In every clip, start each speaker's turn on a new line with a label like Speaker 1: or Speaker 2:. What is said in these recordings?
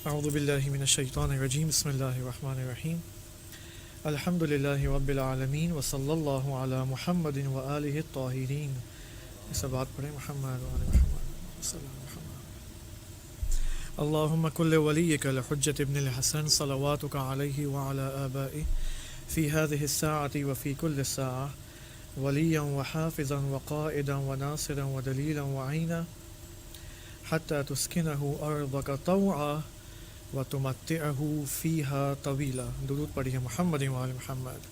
Speaker 1: اعوذ باللہ من الشیطان الرجیم بسم اللہ الرحمن الرحیم الحمد للہ رب العالمین وصلی اللہ علی محمد وآلہ الطاہرین. اس بات پڑھیں محمد وآل محمد صلی اللہ علیہ وسلم. اللہم کل ولیک الحجۃ ابن الحسن صلواتک علیہ وعلی آبائہ فی هذه الساعة وفی کل ساعة ولیا وحافظا وقائدا وناصرا ودلیلا وعینا حتی تسکنہ ارضک طوعا وتمتعہ فیہا طویلا. درود پڑھیے محمد وآل محمد.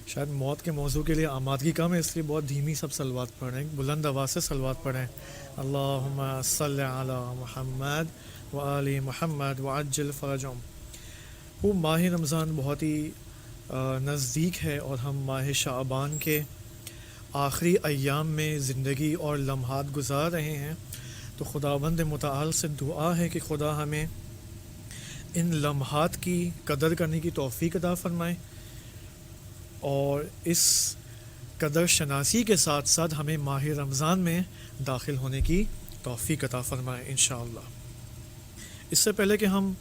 Speaker 1: شاید موت کے موضوع کے لیے آمادگی کم ہے، اس لیے بہت دھیمی سب صلوات پڑھیں، بلند آواز سے صلوات پڑھیں. اللہم صلی علی محمد وآل محمد وعجل فرجہم. وہ ماہ رمضان بہت ہی نزدیک ہے اور ہم ماہ شعبان کے آخری ایام میں زندگی اور لمحات گزار رہے ہیں. تو خداوند متعال سے دعا ہے کہ خدا ہمیں ان لمحات کی قدر کرنے کی توفیق عطا فرمائے اور اس قدر شناسی کے ساتھ ساتھ ہمیں ماہ رمضان میں داخل ہونے کی توفیق عطا فرمائے انشاءاللہ. اس سے پہلے کہ ہم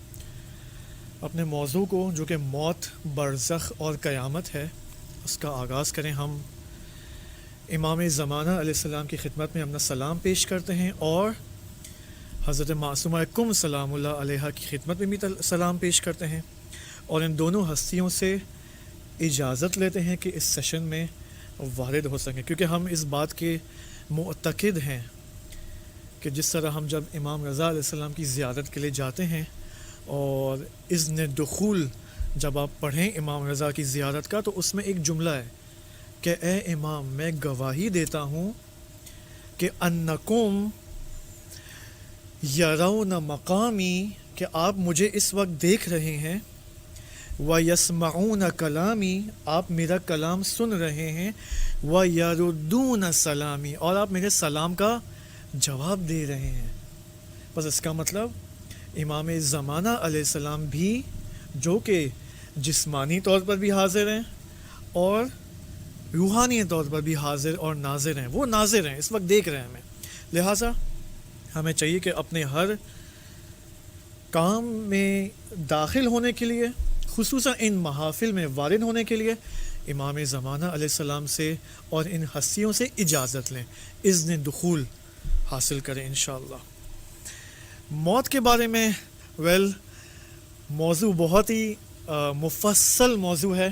Speaker 1: اپنے موضوع کو جو کہ موت، برزخ اور قیامت ہے اس کا آغاز کریں، ہم امام زمانہ علیہ السلام کی خدمت میں اپنا سلام پیش کرتے ہیں اور حضرت معصومہ کم سلام اللہ علیہ کی خدمت میں بھی سلام پیش کرتے ہیں اور ان دونوں ہستیوں سے اجازت لیتے ہیں کہ اس سیشن میں وارد ہو سکیں، کیونکہ ہم اس بات کے معتقد ہیں کہ جس طرح ہم جب امام رضا علیہ السلام کی زیارت کے لیے جاتے ہیں اور اذن دخول جب آپ پڑھیں امام رضا کی زیارت کا، تو اس میں ایک جملہ ہے کہ اے امام، میں گواہی دیتا ہوں کہ انکم یرون مقامی، کہ آپ مجھے اس وقت دیکھ رہے ہیں، وَيَسْمَعُونَ کلامی، آپ میرا کلام سن رہے ہیں، وَيَرُدُّونَ سلامی، اور آپ میرے سلام کا جواب دے رہے ہیں. بس اس کا مطلب امام زمانہ علیہ السلام بھی جو کہ جسمانی طور پر بھی حاضر ہیں اور روحانی طور پر بھی حاضر اور ناظر ہیں، وہ ناظر ہیں، اس وقت دیکھ رہے ہیں ہمیں. لہٰذا ہمیں چاہیے کہ اپنے ہر کام میں داخل ہونے کے لیے، خصوصاً ان محافل میں وارد ہونے کے لیے، امام زمانہ علیہ السلام سے اور ان ہستیوں سے اجازت لیں، اذن دخول حاصل کریں انشاءاللہ. موت کے بارے میں موضوع بہت ہی مفصل موضوع ہے،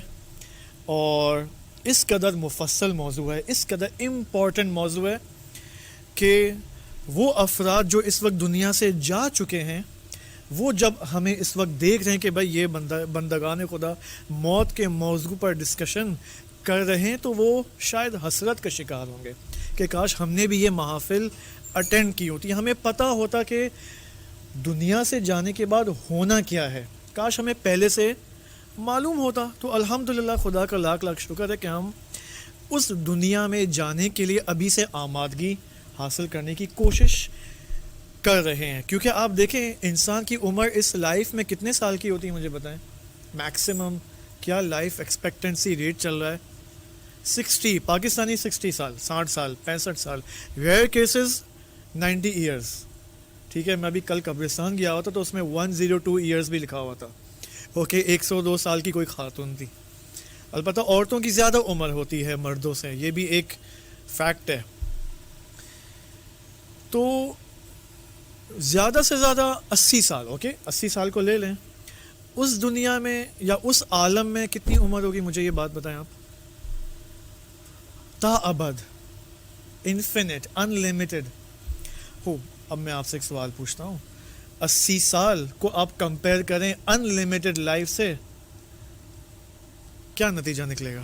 Speaker 1: اور اس قدر مفصل موضوع ہے، اس قدر امپورٹنٹ موضوع ہے کہ وہ افراد جو اس وقت دنیا سے جا چکے ہیں، وہ جب ہمیں اس وقت دیکھ رہے ہیں کہ بھائی یہ بندگان خدا موت کے موضوع پر ڈسکشن کر رہے ہیں، تو وہ شاید حسرت کا شکار ہوں گے کہ کاش ہم نے بھی یہ محافل اٹینڈ کی ہوتی، ہمیں پتہ ہوتا کہ دنیا سے جانے کے بعد ہونا کیا ہے، کاش ہمیں پہلے سے معلوم ہوتا. تو الحمدللہ خدا کا لاکھ لاکھ شکر ہے کہ ہم اس دنیا میں جانے کے لیے ابھی سے آمادگی حاصل کرنے کی کوشش کر رہے ہیں. کیونکہ آپ دیکھیں انسان کی عمر اس لائف میں کتنے سال کی ہوتی ہے، مجھے بتائیں میکسیمم کیا لائف ایکسپیکٹنسی ریٹ چل رہا ہے؟ 60، پاکستانی 60 سال، 60 سال، 65 سال، ریئر کیسز 90 ایئرز. ٹھیک ہے، میں ابھی کل قبرستان گیا ہوا تھا تو اس میں 102 ایئرز بھی لکھا ہوا تھا. اوکے، 102 سال کی کوئی خاتون تھی. البتہ عورتوں کی زیادہ عمر ہوتی ہے مردوں سے، یہ بھی ایک فیکٹ ہے. تو زیادہ سے زیادہ 80 سال، اوکے 80 سال کو لے لیں. اس دنیا میں یا اس عالم میں کتنی عمر ہوگی، مجھے یہ بات بتائیں آپ. تا ابد، انفینٹ، ان لمیٹڈ ہو. اب میں آپ سے ایک سوال پوچھتا ہوں، 80 سال کو آپ کمپیئر کریں ان لمیٹڈ لائف سے، کیا نتیجہ نکلے گا؟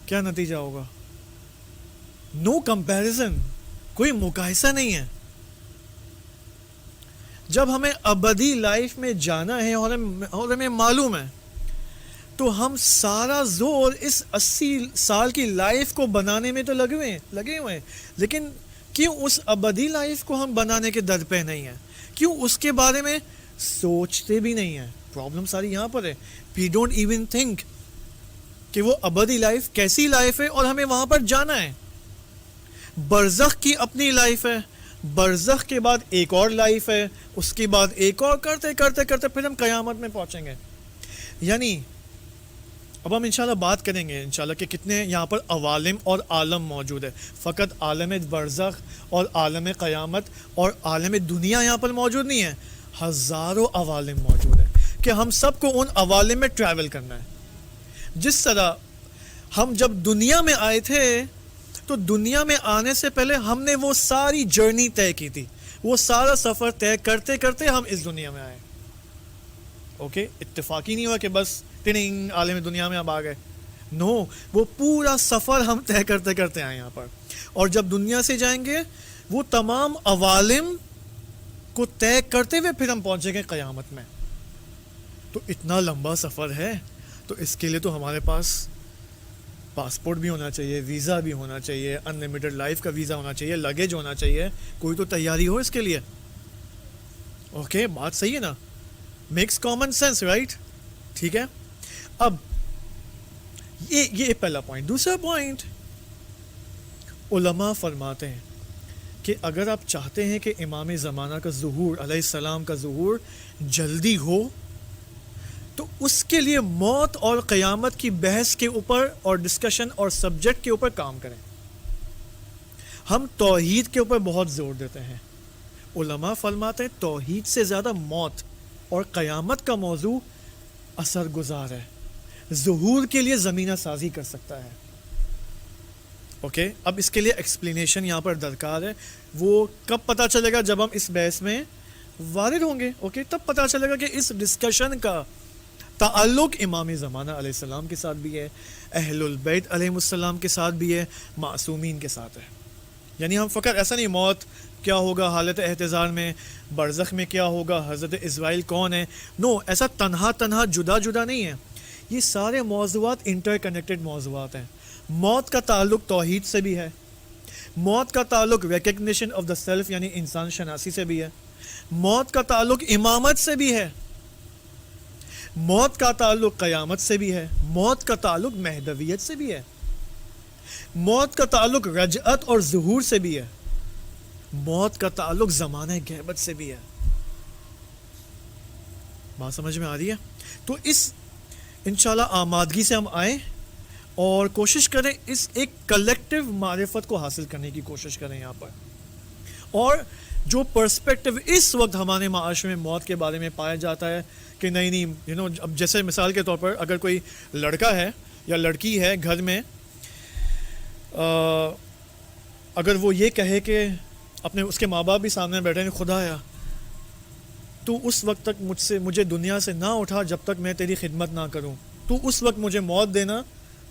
Speaker 1: کیا نتیجہ ہوگا؟ نو کمپیریزن، کوئی مقایسہ نہیں ہے. جب ہمیں ابدی لائف میں جانا ہے اور ہمیں معلوم ہے، تو ہم سارا زور اس 80 سال کی لائف کو بنانے میں تو لگے ہوئے ہیں، لیکن کیوں اس ابدی لائف کو ہم بنانے کے در پہ نہیں ہیں؟ کیوں اس کے بارے میں سوچتے بھی نہیں ہیں؟ پرابلم ساری یہاں پر ہے. وی ڈونٹ ایون تھنک کہ وہ ابدی لائف کیسی لائف ہے اور ہمیں وہاں پر جانا ہے. برزخ کی اپنی لائف ہے، برزخ کے بعد ایک اور لائف ہے, اس کے بعد ایک اور, کرتے کرتے کرتے پھر ہم قیامت میں پہنچیں گے. یعنی اب ہم انشاءاللہ بات کریں گے انشاءاللہ کہ کتنے یہاں پر عوالم اور عالم موجود ہے. فقط عالم برزخ اور عالم قیامت اور عالم دنیا یہاں پر موجود نہیں ہے, ہزاروں عوالم موجود ہیں کہ ہم سب کو ان عوالم میں ٹریول کرنا ہے. جس طرح ہم جب دنیا میں آئے تھے تو دنیا میں آنے سے پہلے ہم نے وہ ساری جرنی طے کی تھی, وہ سارا سفر طے کرتے کرتے ہم اس دنیا میں آئے. اوکے, اتفاقی نہیں ہوا کہ بس ٹننگ عالم دنیا میں اب آ گئے. نو, وہ پورا سفر ہم طے کرتے کرتے آئے یہاں پر, اور جب دنیا سے جائیں گے وہ تمام عوالم کو طے کرتے ہوئے پھر ہم پہنچیں گے قیامت میں. تو اتنا لمبا سفر ہے, تو اس کے لیے تو ہمارے پاس پاسپورٹ بھی ہونا چاہیے, ویزا بھی ہونا چاہیے, ان لمیٹڈ لائف کا ویزا ہونا چاہیے, لگیج ہونا چاہیے, کوئی تو تیاری ہو اس کے لیے. اوکے, بات صحیح ہے نا, میکس کامن سینس, رائٹ؟ ٹھیک ہے. اب یہ پہلا پوائنٹ. دوسرا پوائنٹ, علماء فرماتے ہیں کہ اگر آپ چاہتے ہیں کہ امام زمانہ کا ظہور علیہ السلام کا ظہور جلدی ہو تو اس کے لیے موت اور قیامت کی بحث کے اوپر اور ڈسکشن اور سبجیکٹ کے اوپر کام کریں. ہم توحید کے اوپر بہت زور دیتے ہیں. علماء فرماتے ہیں توحید سے زیادہ موت اور قیامت کا موضوع اثر گزار ہے, ظہور کے لیے زمینہ سازی کر سکتا ہے. اوکے, اب اس کے لیے ایکسپلینیشن یہاں پر درکار ہے. وہ کب پتہ چلے گا؟ جب ہم اس بحث میں وارد ہوں گے. اوکے, تب پتہ چلے گا کہ اس ڈسکشن کا تعلق امام زمانہ علیہ السلام کے ساتھ بھی ہے, اہل البیت علیہ السلام کے ساتھ بھی ہے, معصومین کے ساتھ ہے. یعنی ہم فقط ایسا نہیں موت کیا ہوگا حالت احتضار میں, برزخ میں کیا ہوگا, حضرت اسرائیل کون ہے. نو, ایسا تنہا جدا جدا نہیں ہے. یہ سارے موضوعات انٹر کنیکٹڈ موضوعات ہیں. موت کا تعلق توحید سے بھی ہے, موت کا تعلق ریکگنیشن آف دا سیلف یعنی انسان شناسی سے بھی ہے, موت کا تعلق امامت سے بھی ہے, موت کا تعلق قیامت سے بھی ہے, موت کا تعلق مہدویت سے بھی ہے, موت کا تعلق رجعت اور ظہور سے بھی ہے, موت کا تعلق زمانہ غیبت سے بھی ہے. بات سمجھ میں آ رہی ہے؟ تو اس انشاءاللہ آمادگی سے ہم آئیں اور کوشش کریں اس ایک کلیکٹیو معرفت کو حاصل کرنے کی کوشش کریں یہاں پر. اور جو پرسپیکٹیو اس وقت ہمارے معاشرے میں موت کے بارے میں پایا جاتا ہے کہ نہیں اب جیسے مثال کے طور پر اگر کوئی لڑکا ہے یا لڑکی ہے گھر میں, اگر وہ یہ کہے کہ اپنے اس کے ماں باپ بھی سامنے بیٹھے ہیں, خدایا تو اس وقت تک مجھے دنیا سے نہ اٹھا جب تک میں تیری خدمت نہ کروں, تو اس وقت مجھے موت دینا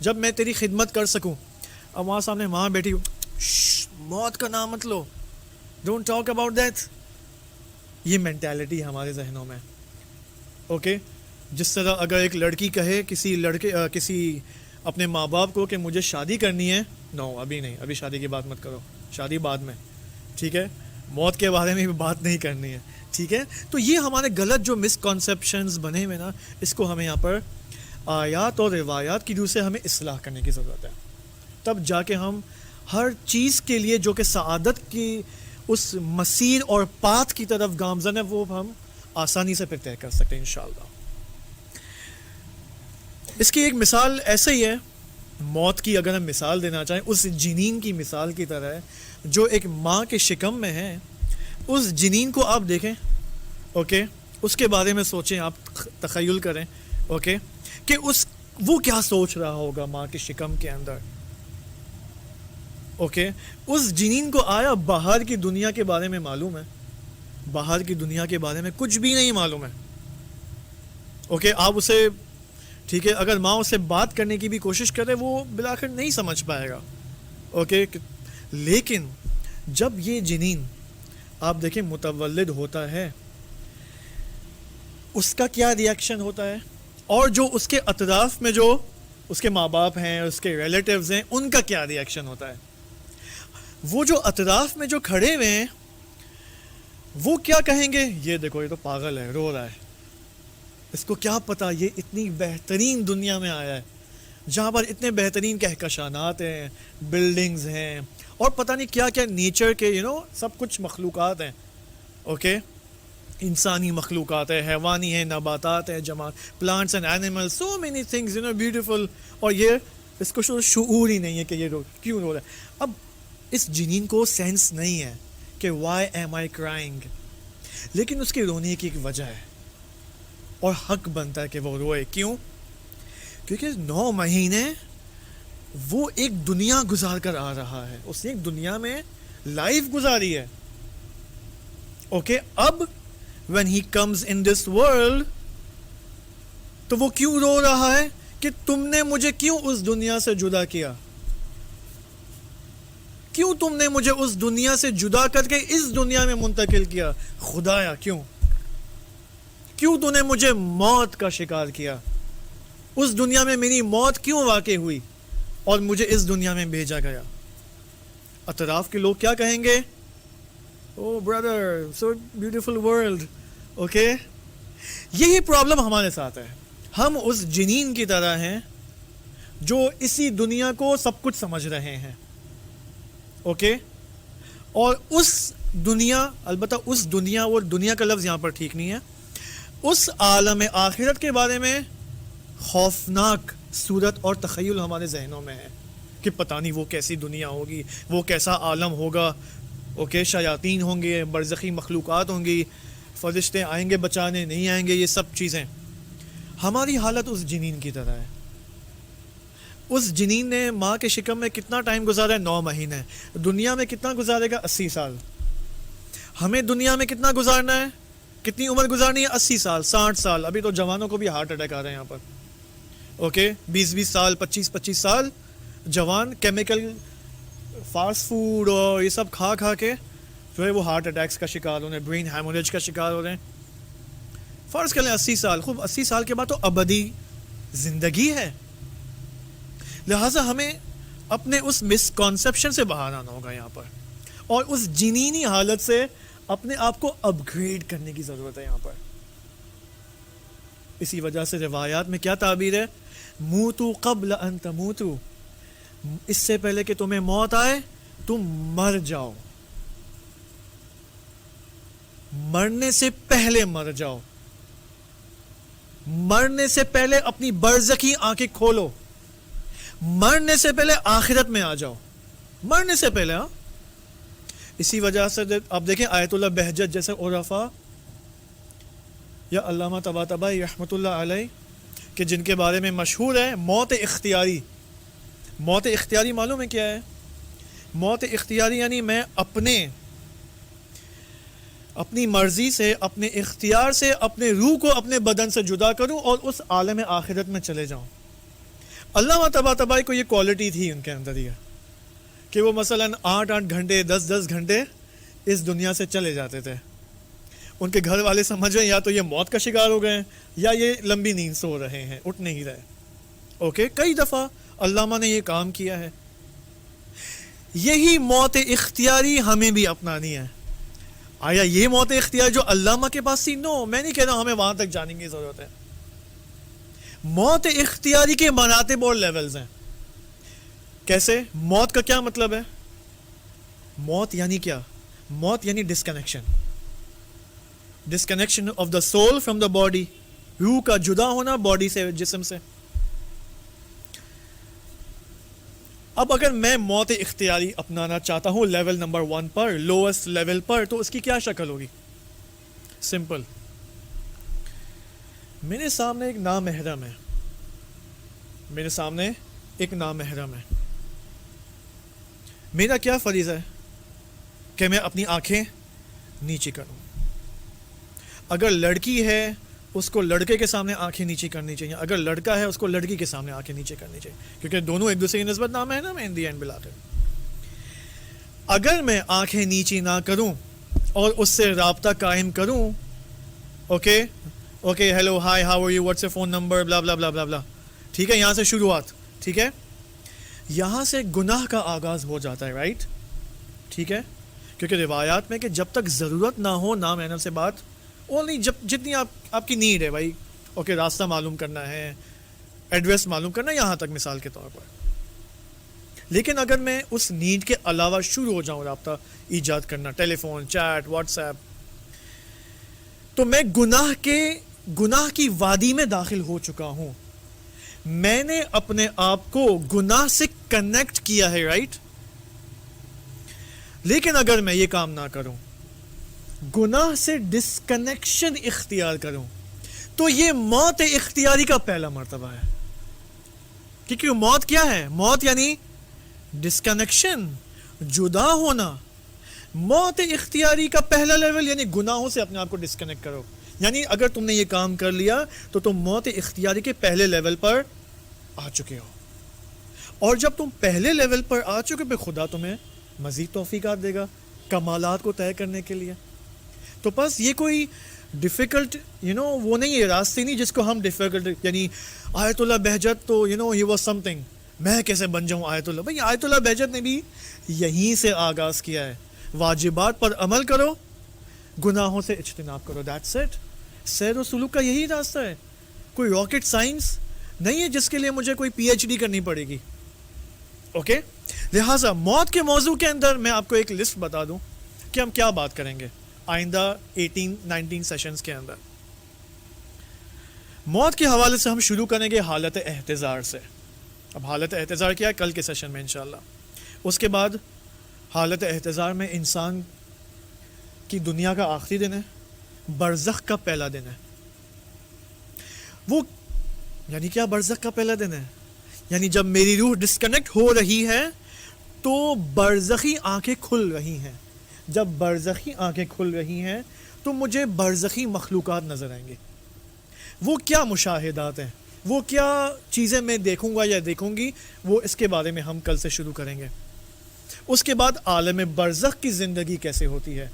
Speaker 1: جب میں تیری خدمت کر سکوں. اب وہاں سامنے ماں بیٹھی, موت کا نام مت لو, ڈونٹ ٹاک اباؤٹ دیٹ. یہ مینٹیلٹی ہمارے ذہنوں میں. اوکے, جس طرح اگر ایک لڑکی کہے کسی اپنے ماں باپ کو کہ مجھے شادی کرنی ہے, نو ابھی نہیں, ابھی شادی کی بات مت کرو, شادی بعد میں, ٹھیک ہے, موت کے بارے میں بھی بات نہیں کرنی ہے, ٹھیک ہے. تو یہ ہمارے غلط جو مسکنسیپشنز بنے ہوئے نا, اس کو ہمیں یہاں پر آیات اور روایات کی روح سے ہمیں اصلاح کرنے کی ضرورت ہے. تب جا کے ہم ہر چیز کے لیے جو کہ سعادت کی اس مسیر اور پاتھ کی طرف گامزن ہے وہ ہم آسانی سے پھر طے کر سکتے ہیں انشاءاللہ. اس کی ایک مثال ایسے ہی ہے, موت کی اگر ہم مثال دینا چاہیں اس جنین کی مثال کی طرح ہے جو ایک ماں کے شکم میں ہے. اس جنین کو آپ دیکھیں, اوکے, اس کے بارے میں سوچیں, آپ تخیل کریں, اوکے, کہ وہ کیا سوچ رہا ہوگا ماں کے شکم کے اندر. اوکے, اس جنین کو آیا باہر کی دنیا کے بارے میں معلوم ہے, باہر کی دنیا کے بارے میں کچھ بھی نہیں معلوم ہے. اوکے, آپ اسے, ٹھیک ہے, اگر ماں اس سے بات کرنے کی بھی کوشش کرے وہ بالآخر نہیں سمجھ پائے گا. اوکے, لیکن جب یہ جنین آپ دیکھیں متولد ہوتا ہے, اس کا کیا ری ایکشن ہوتا ہے, اور جو اس کے اطراف میں جو اس کے ماں باپ ہیں, اس کے ریلیٹیوز ہیں, ان کا کیا ری ایکشن ہوتا ہے. وہ جو اطراف میں جو کھڑے ہوئے ہیں وہ کیا کہیں گے, یہ دیکھو یہ تو پاگل ہے, رو رہا ہے, اس کو کیا پتا یہ اتنی بہترین دنیا میں آیا ہے, جہاں پر اتنے بہترین کہکشانات ہیں, بلڈنگز ہیں, اور پتہ نہیں کیا کیا نیچر کے سب کچھ مخلوقات ہیں. اوکے, انسانی مخلوقات ہے, حیوانی ہیں, نباتات ہیں, plants and animal, so many things beautiful. اور یہ اس کو شعور ہی نہیں ہے کہ یہ کیوں رو رہا ہے. اب اس جنین کو سینس نہیں ہے کہ وائی ایم آئی کرائنگ, لیکن اس کے رونے کی ایک وجہ ہے اور حق بنتا ہے کہ وہ روئے. کیوں؟ کیونکہ 9 مہینے وہ ایک دنیا گزار کر آ رہا ہے, اس نے ایک دنیا میں لائف گزاری ہے. اوکے, اب when he comes in this world تو وہ کیوں رو رہا ہے کہ تم نے مجھے کیوں اس دنیا سے جدا کیا, کیوں تم نے مجھے اس دنیا سے جدا کر کے اس دنیا میں منتقل کیا خدایا, کیوں تو نے مجھے موت کا شکار کیا, اس دنیا میں میری موت کیوں واقع ہوئی اور مجھے اس دنیا میں بھیجا گیا. اطراف کے لوگ کیا کہیں گے؟ Oh brother, so beautiful world. Okay, یہی پرابلم ہمارے ساتھ ہے. ہم اس جنین کی طرح ہیں جو اسی دنیا کو سب کچھ سمجھ رہے ہیں. اوکے, اور اس دنیا, البتہ اس دنیا, وہ دنیا کا لفظ یہاں پر ٹھیک نہیں ہے, اس عالم آخرت کے بارے میں خوفناک صورت اور تخیل ہمارے ذہنوں میں ہے کہ پتہ نہیں وہ کیسی دنیا ہوگی, وہ کیسا عالم ہوگا. اوکے, شیاطین ہوں گے, برزخی مخلوقات ہوں گی, فرشتے آئیں گے بچانے, نہیں آئیں گے, یہ سب چیزیں. ہماری حالت اس جنین کی طرح ہے. اس جنین نے ماں کے شکم میں کتنا ٹائم گزارا ہے؟ 9 مہینے. دنیا میں کتنا گزارے گا؟ 80 سال. ہمیں دنیا میں کتنا گزارنا ہے؟ کتنی عمر گزارنی ہے؟ 80 سال, 60 سال. ابھی تو جوانوں کو بھی ہارٹ اٹیک آ رہے ہیں یہاں پر. اوکے, 20 سال, 25 سال جوان کیمیکل فاسٹ فوڈ اور یہ سب کھا کے جو ہے وہ ہارٹ اٹیکس کا شکار ہو رہے ہیں, برین ہیموریج کا شکار ہو رہے ہیں. فرض کر لیں 80 سال, خوب 80 سال کے بعد تو ابدی زندگی ہے. لہٰذا ہمیں اپنے اس مسکنسیپشن سے باہر آنا ہوگا یہاں پر, اور اس جنینی حالت سے اپنے آپ کو اپ گریڈ کرنے کی ضرورت ہے یہاں پر. اسی وجہ سے روایات میں کیا تعبیر ہے؟ موتو قبل ان تموتو, اس سے پہلے کہ تمہیں موت آئے تم مر جاؤ, مرنے سے پہلے مر جاؤ, مرنے سے پہلے اپنی برزخی آنکھیں کھولو, مرنے سے پہلے آخرت میں آ جاؤ, مرنے سے پہلے. ہاں, اسی وجہ سے آپ دیکھیں آیت اللہ بہجت جیسے عرفا یا علامہ طباطبائی رحمۃ اللہ علیہ کہ جن کے بارے میں مشہور ہے موت اختیاری. موت اختیاری معلوم ہے کیا ہے؟ موت اختیاری یعنی میں اپنی مرضی سے, اپنے اختیار سے اپنے روح کو اپنے بدن سے جدا کروں اور اس عالم آخرت میں چلے جاؤں. علامہ طباطبائی کو یہ کوالٹی تھی ان کے اندر یہ کہ وہ مثلاً 8 گھنٹے 10 گھنٹے اس دنیا سے چلے جاتے تھے. ان کے گھر والے سمجھ رہے یا تو یہ موت کا شکار ہو گئے ہیں یا یہ لمبی نیند سو رہے ہیں, اٹھ نہیں رہے. اوکے, کئی دفعہ علامہ نے یہ کام کیا ہے. یہی موت اختیاری ہمیں بھی اپنانی ہے. آیا یہ موت اختیاری جو علامہ کے پاس تھی؟ نو, میں نہیں کہہ رہا ہمیں وہاں تک جانے کی ضرورت ہے. موت اختیاری کے مراتب اور لیولز ہیں. کیسے؟ موت کا کیا مطلب ہے؟ موت یعنی کیا؟ موت یعنی disconnection of the civil from the body, روح کا جدا ہونا باڈی سے, جسم سے. اب اگر میں موت اختیاری اپنانا چاہتا ہوں لیول نمبر 1 پر, لوئسٹ لیول پر, تو اس کی کیا شکل ہوگی؟ سمپل. میرے سامنے ایک نامحرم ہے, میرا کیا فریضہ ہے کہ میں اپنی آنکھیں نیچی کروں. اگر لڑکی ہے اس کو لڑکے کے سامنے آنکھیں نیچی کرنی چاہیے, اگر لڑکا ہے اس کو لڑکی کے سامنے آنکھیں نیچے کرنی چاہیے, کیونکہ دونوں ایک دوسرے کی نسبت نام ہے نا, میں ان دی اینڈ بلا کر. اگر میں آنکھیں نیچی نہ کروں اور اس سے رابطہ قائم کروں, okay hello hi how are you, what's your phone number, blah blah blah blah بلا, ٹھیک ہے, یہاں سے شروعات, ٹھیک ہے, یہاں سے گناہ کا آغاز ہو جاتا ہے, رائٹ, ٹھیک ہے, کیونکہ روایات میں کہ جب تک ضرورت نہ ہو نامحرم سے بات, اونلی جتنی آپ کی نیڈ ہے بھائی, اوکے, راستہ معلوم کرنا ہے, ایڈریس معلوم کرنا یہاں تک مثال کے طور پر. لیکن اگر میں اس نیڈ کے علاوہ شروع ہو جاؤں رابطہ ایجاد کرنا، ٹیلی فون، چیٹ، واٹس ایپ، تو میں گناہ کی وادی میں داخل ہو چکا ہوں. میں نے اپنے آپ کو گناہ سے کنیکٹ کیا ہے، رائٹ؟ لیکن اگر میں یہ کام نہ کروں، گناہ سے ڈسکنیکشن اختیار کروں، تو یہ موت اختیاری کا پہلا مرتبہ ہے. کیونکہ موت کیا ہے؟ موت یعنی ڈسکنیکشن، جدا ہونا. موت اختیاری کا پہلا لیول یعنی گناہوں سے اپنے آپ کو ڈسکنیکٹ کرو. یعنی اگر تم نے یہ کام کر لیا تو تم موت اختیاری کے پہلے لیول پر آ چکے ہو. اور جب تم پہلے لیول پر آ چکے پھر خدا تمہیں مزید توفیقات دے گا کمالات کو طے کرنے کے لیے. تو بس یہ کوئی ڈیفیکلٹ وہ نہیں ہے، راستے نہیں جس کو ہم ڈیفیکلٹ، یعنی آیت اللہ بہجت تو ہی واز سم تھنگ، میں کیسے بن جاؤں آیت اللہ. بھائی آیت اللہ بہجت نے بھی یہیں سے آغاز کیا ہے. واجبات پر عمل کرو، گناہوں سے اجتناب کرو، دیٹس اٹ. سیر و سلوک کا یہی راستہ ہے. کوئی راکٹ سائنس نہیں ہے جس کے لیے مجھے کوئی پی ایچ ڈی کرنی پڑے گی. اوکے، لہٰذا موت کے موضوع کے اندر میں آپ کو ایک لسٹ بتا دوں کہ ہم کیا بات کریں گے آئندہ 18-19 سیشنز کے اندر. موت کے حوالے سے ہم شروع کریں گے حالت احتضار سے. اب حالت احتضار کیا ہے کل کے سیشن میں انشاءاللہ. اس کے بعد حالت احتضار میں انسان کی دنیا کا آخری دن ہے، برزخ کا پہلا دن ہے. وہ یعنی کیا برزخ کا پہلا دن ہے؟ یعنی جب میری روح ڈسکنیکٹ ہو رہی ہے تو برزخی آنکھیں کھل رہی ہیں. جب برزخی آنکھیں کھل رہی ہیں تو مجھے برزخی مخلوقات نظر آئیں گے. وہ کیا مشاہدات ہیں، وہ کیا چیزیں میں دیکھوں گا یا دیکھوں گی، وہ اس کے بارے میں ہم کل سے شروع کریں گے. اس کے بعد عالم برزخ کی زندگی کیسے ہوتی ہے،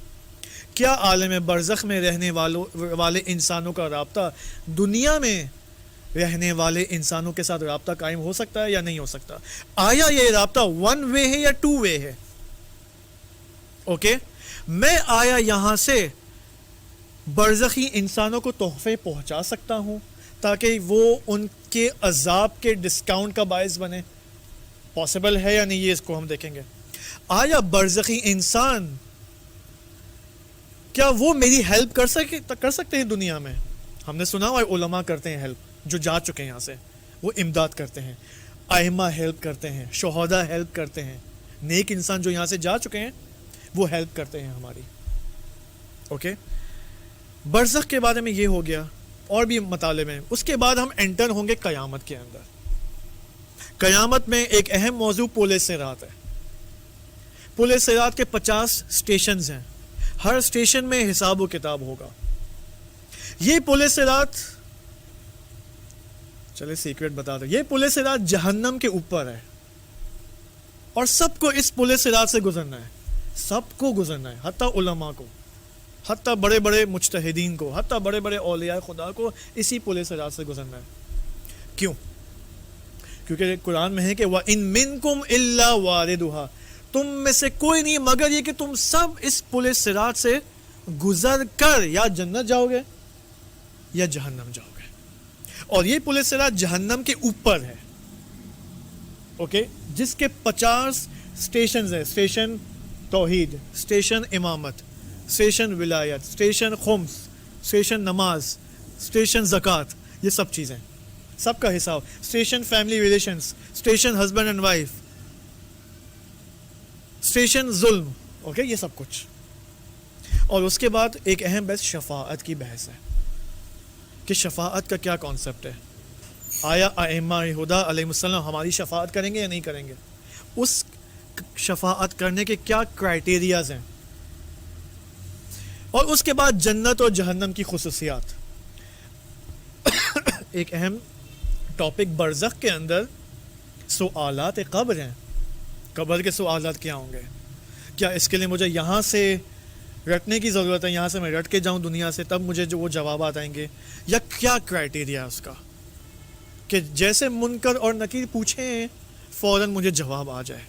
Speaker 1: کیا عالم برزخ میں رہنے والے انسانوں کا رابطہ دنیا میں رہنے والے انسانوں کے ساتھ رابطہ قائم ہو سکتا ہے یا نہیں ہو سکتا. آیا یہ رابطہ 1 وے ہے یا 2 وے ہے. اوکے، میں آیا یہاں سے برزخی انسانوں کو تحفے پہنچا سکتا ہوں تاکہ وہ ان کے عذاب کے ڈسکاؤنٹ کا باعث بنے. پاسبل ہے یا نہیں یہ اس کو ہم دیکھیں گے. آیا برزخی انسان کیا وہ میری ہیلپ کر سکتے ہیں دنیا میں؟ ہم نے سنا ہوا علماء کرتے ہیں ہیلپ، جو جا چکے ہیں یہاں سے وہ امداد کرتے ہیں، ائمہ ہیلپ کرتے ہیں، شہداء ہیلپ کرتے ہیں، نیک انسان جو یہاں سے جا چکے ہیں وہ ہیلپ کرتے ہیں ہماری. اوکے، برزخ کے بارے میں یہ ہو گیا، اور بھی مطالب ہیں. اس کے بعد ہم انٹر ہوں گے قیامت کے اندر. قیامت میں ایک اہم موضوع پل صراط ہے. پل صراط کے 50 سٹیشنز ہیں، ہر سٹیشن میں حساب و کتاب ہوگا. یہ پل صراط، چلے سیکرٹ بتا دیں، یہ پل صراط جہنم کے اوپر ہے اور سب کو اس پل صراط سے گزرنا ہے. سب کو گزرنا ہے، حتیٰ علماء کو، حتیٰ بڑے بڑے مجتہدین کو، حتیٰ بڑے بڑے اولیاء خدا کو اسی پل صراط سے گزرنا ہے. کیوں؟ کیونکہ قرآن میں ہے کہ وَإِن مِّنكُمْ إِلَّا وَارِدُهَا، تم میں سے کوئی نہیں مگر یہ کہ تم سب اس پل صراط سے گزر کر یا جنت جاؤ گے یا جہنم جاؤ گے. اور یہ پل صراط جہنم کے اوپر ہے. اوکے، جس کے 50 سٹیشنز ہیں. سٹیشن توحید، سٹیشن امامت، سٹیشن ولایت، سٹیشن خمس، سٹیشن نماز، سٹیشن زکوٰۃ، یہ سب چیزیں، سب کا حساب. Station family relations, station husband and wife, station ظلم. اوکے، یہ سب کچھ. اور اس کے بعد ایک اہم بحث شفاعت کی بحث ہے کہ شفاعت کا کیا کانسیپٹ ہے. آیا ائمہ ہدیٰ علیہ السلام ہماری شفاعت کریں گے یا نہیں کریں گے؟ اس شفاعت کرنے کے کیا کرائٹیریاز ہیں؟ اور اس کے بعد جنت اور جہنم کی خصوصیات. ایک اہم ٹاپک برزخ کے اندر سوالات قبر ہیں. قبر کے سوالات کیا ہوں گے؟ کیا اس کے لیے مجھے یہاں سے رٹنے کی ضرورت ہے، یہاں سے میں رٹ کے جاؤں دنیا سے تب مجھے جو وہ جوابات آئیں گے، یا کیا کرائٹیریا ہے اس کا کہ جیسے منکر اور نکیر پوچھیں فوراً مجھے جواب آ جائے.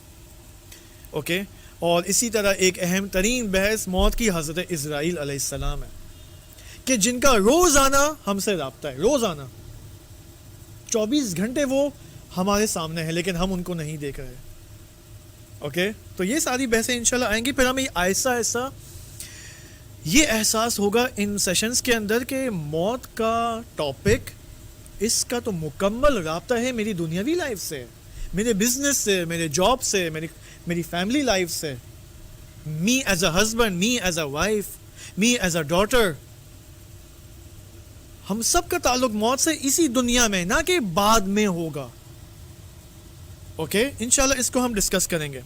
Speaker 1: اوکے، اور اسی طرح ایک اہم ترین بحث موت کی حضرت اسرائیل علیہ السلام ہے کہ جن کا روزانہ ہم سے رابطہ ہے، روزانہ 24 گھنٹے وہ ہمارے سامنے ہیں لیکن ہم ان کو نہیں دیکھ رہے. اوکے تو یہ ساری بحثیں انشاءاللہ آئیں گی. پھر ہمیں آہستہ آہستہ یہ احساس ہوگا ان سیشنز کے اندر کہ موت کا ٹاپک اس کا تو مکمل رابطہ ہے میری دنیاوی لائف سے, میرے بزنس سے, میرے جاب سے, میری فیملی لائف سے, me as a husband, me as a wife, me as a daughter. ہم سب کا تعلق موت سے اسی دنیا میں, نہ کہ بعد میں ہوگا. اوکے انشاءاللہ اس کو ہم ڈسکس کریں گے.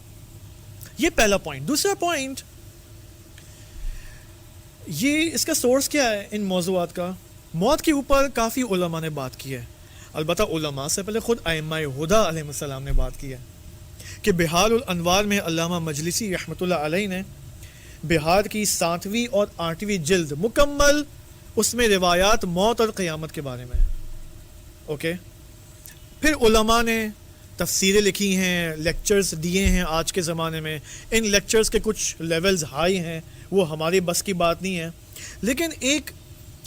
Speaker 1: یہ پہلا پوائنٹ. دوسرا پوائنٹ, یہ اس کا سورس کیا ہے ان موضوعات کا؟ موت کے اوپر کافی علماء نے بات کی ہے. البتہ علماء سے پہلے خود ائمہ ہدیٰ علیہ السلام نے بات کی ہے کہ بحار الانوار میں علامہ مجلسی رحمۃ اللہ علیہ نے بحار کی 7ویں اور 8ویں جلد مکمل اس میں روایات موت اور قیامت کے بارے میں. اوکے پھر علماء نے تفسیریں لکھی ہیں, لیکچرز دیے ہیں آج کے زمانے میں. ان لیکچرز کے کچھ لیولز ہائی ہیں, وہ ہماری بس کی بات نہیں ہے. لیکن ایک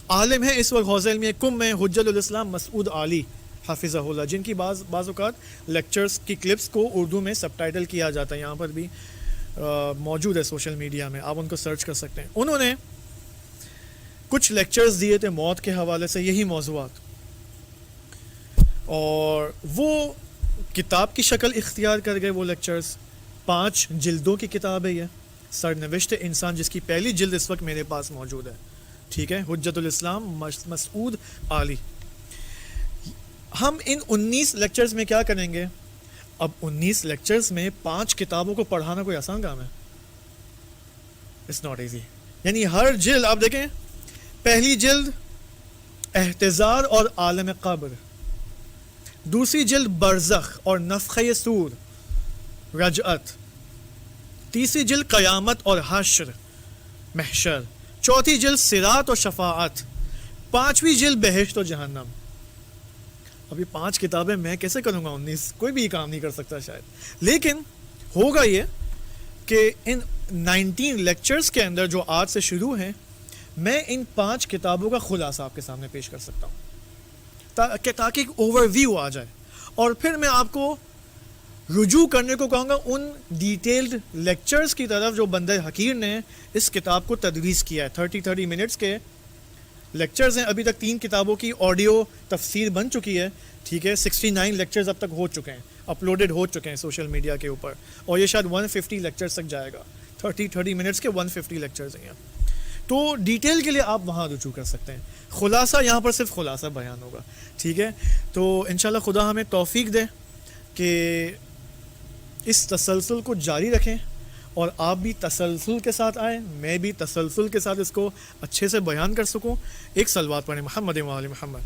Speaker 1: عالم ہے اس وقت حوزہ علم کم میں, حجت الاسلام مسعود علی حافظہ اللہ, جن کی بعض اوقات لیکچرز کی کلپس کو اردو میں سب ٹائٹل کیا جاتا ہے, یہاں پر بھی موجود ہے سوشل میڈیا میں, آپ ان کو سرچ کر سکتے ہیں. انہوں نے کچھ لیکچرز دیے تھے موت کے حوالے سے, یہی موضوعات, اور وہ کتاب کی شکل اختیار کر گئے. وہ لیکچرز 5 جلدوں کی کتاب ہے, یہ سرنوشت انسان, جس کی پہلی جلد اس وقت میرے پاس موجود ہے. ٹھیک ہے, حجت الاسلام مسعود علی. ہم ان 19 لیکچرز میں کیا کریں گے؟ اب 19 لیکچرز میں 5 کتابوں کو پڑھانا کوئی آسان کام ہے؟ It's not easy. یعنی ہر جلد آپ دیکھیں, پہلی جلد احتضار اور عالم قبر, دوسری جلد برزخ اور نفخہ صور رجعت, تیسری جلد قیامت اور حشر محشر, چوتھی جلد صراط اور شفاعت, 5ویں جلد بہشت و جہنم. اب یہ 5 کتابیں میں کیسے کروں گا 19؟ کوئی بھی کام نہیں کر سکتا شاید. لیکن ہوگا یہ کہ ان 19 لیکچرز کے اندر جو آج سے شروع ہیں, میں ان 5 کتابوں کا خلاصہ آپ کے سامنے پیش کر سکتا ہوں تاکہ ایک اوور ویو آ جائے. اور پھر میں آپ کو رجوع کرنے کو کہوں گا ان ڈیٹیلڈ لیکچرز کی طرف جو بندہ حقیر نے اس کتاب کو تدریس کیا ہے. 30 منٹس کے لیکچرز ہیں. ابھی تک 3 کتابوں کی آڈیو تفسیر بن چکی ہے. ٹھیک ہے, 69 لیکچرز اب تک ہو چکے ہیں, اپلوڈڈ ہو چکے ہیں سوشل میڈیا کے اوپر, اور یہ شاید 150 لیکچرز تک جائے گا. 30 منٹس کے 150 لیکچرز ہیں. تو ڈیٹیل کے لیے آپ وہاں رجوع کر سکتے ہیں. خلاصہ یہاں پر صرف خلاصہ بیان ہوگا. ٹھیک ہے, تو انشاءاللہ خدا ہمیں توفیق دے کہ اس تسلسل کو جاری رکھیں, اور آپ بھی تسلسل کے ساتھ آئیں, میں بھی تسلسل کے ساتھ اس کو اچھے سے بیان کر سکوں. ایک صلوات پڑھیں محمد و آل محمد.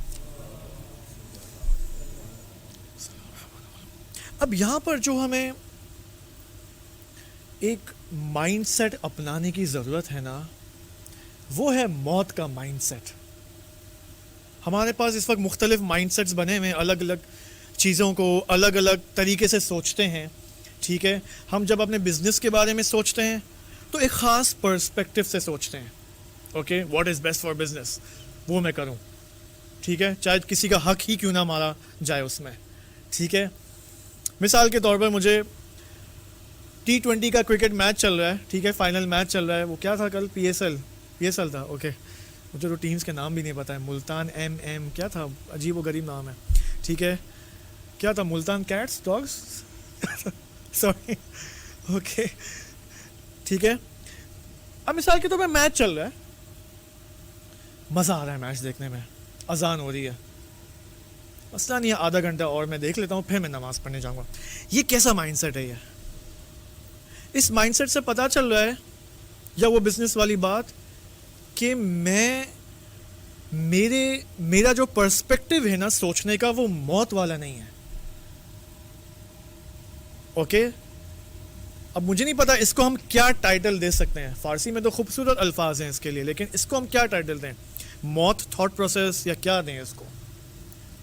Speaker 1: اب یہاں پر جو ہمیں ایک مائنڈ سیٹ اپنانے کی ضرورت ہے نا, وہ ہے موت کا مائنڈ سیٹ. ہمارے پاس اس وقت مختلف مائنڈ سیٹس بنے ہوئے ہیں, الگ الگ چیزوں کو الگ الگ طریقے سے سوچتے ہیں. ٹھیک ہے, ہم جب اپنے بزنس کے بارے میں سوچتے ہیں تو ایک خاص پرسپیکٹو سے سوچتے ہیں. Okay, what is best for business, وہ میں کروں. ٹھیک ہے, چاہے کسی کا حق ہی کیوں نہ مارا جائے اس میں. ٹھیک ہے, مثال کے طور پر مجھے T20 کا کرکٹ میچ چل رہا ہے. ٹھیک ہے, فائنل میچ چل رہا ہے. وہ کیا تھا کل, PSL تھا. اوکے, مجھے تو ٹیمز کے نام بھی نہیں پتہ ہے. ملتان MM کیا تھا, عجیب و غریب نام ہے. ٹھیک ہے, کیا تھا, Multan cats dogs sorry. Okay ٹھیک ہے, اب مثال کے طور پہ میچ چل رہا ہے, مزہ آ رہا ہے میچ دیکھنے میں, اذان ہو رہی ہے, مسئلہ نہیں ہے, آدھا گھنٹہ اور میں دیکھ لیتا ہوں, پھر میں نماز پڑھنے جاؤں گا. یہ کیسا مائنڈ سیٹ ہے؟ یہ اس مائنڈ سیٹ سے پتہ چل رہا ہے, یا وہ بزنس والی بات کہ میرا جو پرسپیکٹو ہے نا سوچنے کا, وہ موت والا نہیں ہے. اوکے, اب مجھے نہیں پتا اس کو ہم کیا ٹائٹل دے سکتے ہیں. فارسی میں تو خوبصورت الفاظ ہیں اس کے لیے, لیکن اس کو ہم کیا ٹائٹل دیں؟ موت تھاٹ پروسیس یا کیا دیں اس کو,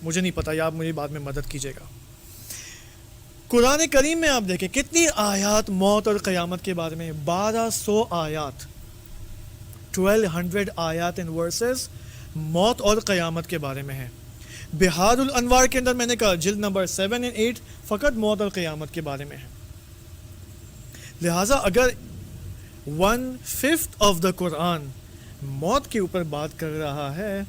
Speaker 1: مجھے نہیں پتا, یا آپ مجھے بعد میں مدد کیجیے گا. قرآن کریم میں آپ دیکھیں کتنی آیات موت اور قیامت کے بارے میں, 1200 آیات, 1200 آیات ان ورسز موت اور قیامت کے بارے میں ہیں. بہار الانوار کے اندر میں نے کہا جلد نمبر 7 اور 8 فقط موت اور قیامت کے بارے میں ہے. لہٰذا اگر 1/5 آف دا قرآن موت کے اوپر بات کر رہا ہے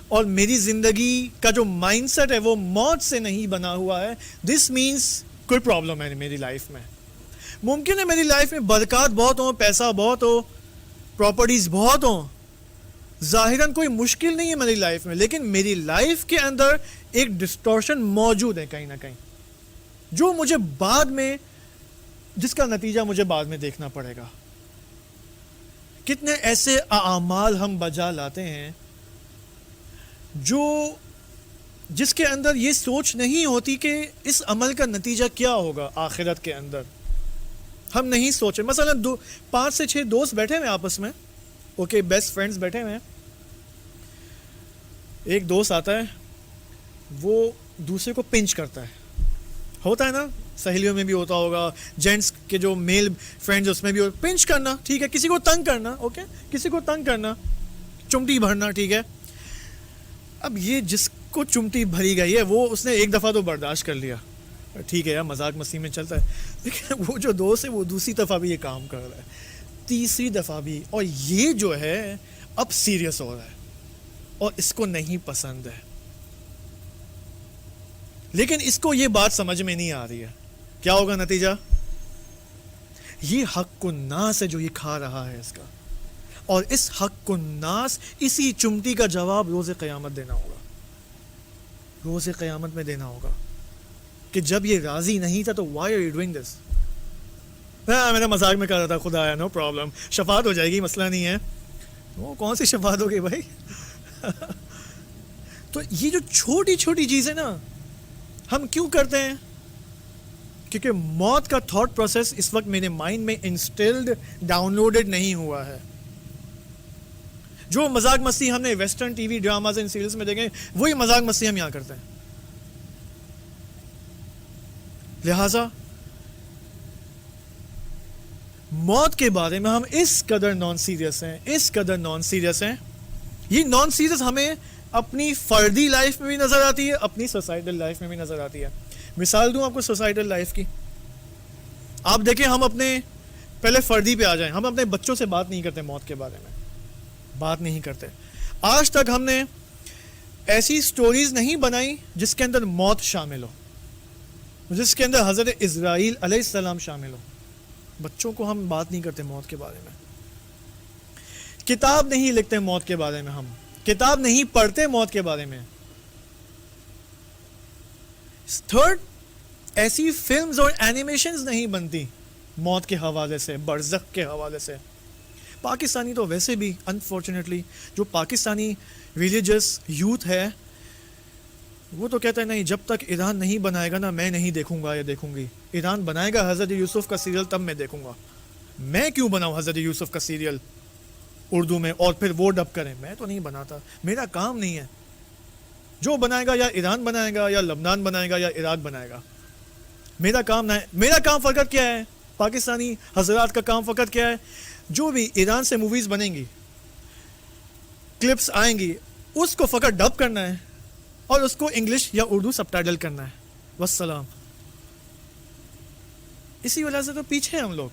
Speaker 1: اور میری زندگی کا جو مائنڈ سیٹ ہے وہ موت سے نہیں بنا ہوا ہے, دس مینس کوئی پرابلم ہے میری لائف میں. ممکن ہے میری لائف میں برکات بہت ہوں, پیسہ بہت ہو, پراپرٹیز بہت ہوں, ظاہراً کوئی مشکل نہیں ہے میری لائف میں, لیکن میری لائف کے اندر ایک ڈسٹورشن موجود ہے کہیں نہ کہیں, جو مجھے بعد میں, جس کا نتیجہ مجھے بعد میں دیکھنا پڑے گا. کتنے ایسے اعمال ہم بجا لاتے ہیں جس کے اندر یہ سوچ نہیں ہوتی کہ اس عمل کا نتیجہ کیا ہوگا آخرت کے اندر. ہم نہیں سوچے. مثلا 5 سے 6 دوست بیٹھے ہوئے آپس میں, اوکے, بیسٹ فرینڈز بیٹھے ہوئے ہیں. ایک دوست آتا ہے, وہ دوسرے کو پنچ کرتا ہے. ہوتا ہے نا, سہیلیوں میں بھی ہوتا ہوگا, جینٹس کے جو میل فرینڈز اس میں بھی پنچ کرنا, ٹھیک ہے, کسی کو تنگ کرنا, اوکے, کسی کو تنگ کرنا, چمٹی بھرنا, ٹھیک ہے. اب یہ جس کو چمٹی بھری گئی ہے وہ اس نے ایک دفعہ تو برداشت کر لیا, ٹھیک ہے یار, مذاق مستی میں چلتا ہے, لیکن وہ جو دوست ہے وہ دوسری دفعہ بھی یہ کام کر رہا ہے, تیسری دفعہ بھی, اور یہ جو ہے اب سیریس ہو رہا ہے اور اس کو نہیں پسند ہے. لیکن اس کو یہ بات سمجھ میں نہیں آ رہی ہے. کیا ہوگا نتیجہ؟ یہ حق الناس ہے جو یہ کھا رہا ہے اس کا, اور اس حق الناس, اسی چمٹی کا جواب روز قیامت دینا ہوگا. روز قیامت میں دینا ہوگا کہ جب یہ راضی نہیں تھا تو why are you doing this. میں نے مذاق میں کہا رہا تھا, خدا آیا, نو پرابلم, شفاعت ہو جائے گی, مسئلہ نہیں ہے. وہ کون سی شفاعت ہوگی بھائی؟ تو یہ جو چھوٹی چھوٹی چیزیں نا ہم کیوں کرتے ہیں؟ کیونکہ موت کا تھاٹ پروسیس اس وقت میرے مائنڈ میں انسٹلڈ, ڈاؤن لوڈڈ نہیں ہوا ہے. جو مذاق مستی ہم نے western T V dramas and serials میں دیکھے, وہی مذاق مستی ہم یہاں کرتے ہیں. لہذا موت کے بارے میں ہم اس قدر نان سیریس ہیں. یہ نان سیریس ہمیں اپنی فردی لائف میں بھی نظر آتی ہے, اپنی سوسائٹل لائف میں بھی نظر آتی ہے. مثال دوں آپ کو سوسائٹل لائف کی. آپ دیکھیں, ہم اپنے پہلے فردی پہ آ جائیں, ہم اپنے بچوں سے بات نہیں کرتے, موت کے بارے میں بات نہیں کرتے. آج تک ہم نے ایسی سٹوریز نہیں بنائی جس کے اندر موت شامل ہو, جس کے اندر حضرت اسرائیل علیہ السلام شامل ہو. بچوں کو ہم بات نہیں کرتے موت کے بارے میں. کتاب نہیں لکھتے موت کے بارے میں, ہم کتاب نہیں پڑھتے موت کے بارے میں. تھرڈ, ایسی فلمز اور اینیمیشنز نہیں بنتی موت کے حوالے سے, برزخ کے حوالے سے. پاکستانی تو ویسے بھی انفارچونیٹلی, جو پاکستانی ریلیجس یوتھ ہے وہ تو کہتا ہے نہیں, جب تک ایران نہیں بنائے گا نا میں نہیں دیکھوں گا یا دیکھوں گی. ایران بنائے گا حضرت یوسف کا سیریل تب میں دیکھوں گا. میں کیوں بناؤں حضرت یوسف کا سیریل اردو میں اور پھر وہ ڈب کریں؟ میں تو نہیں بناتا, میرا کام نہیں ہے. جو بنائے گا یا ایران بنائے گا یا لبنان بنائے گا یا عراق بنائے گا, میرا کام نہ ہے. میرا کام فقط کیا ہے, پاکستانی حضرات کا کام فقط کیا ہے, جو بھی ایران سے موویز بنیں گی, کلپس آئیں گی, اس کو فقط ڈب کرنا ہے اور اس کو انگلش یا اردو سب ٹائٹل کرنا ہے, والسلام. اسی وجہ سے تو پیچھے ہیں ہم لوگ,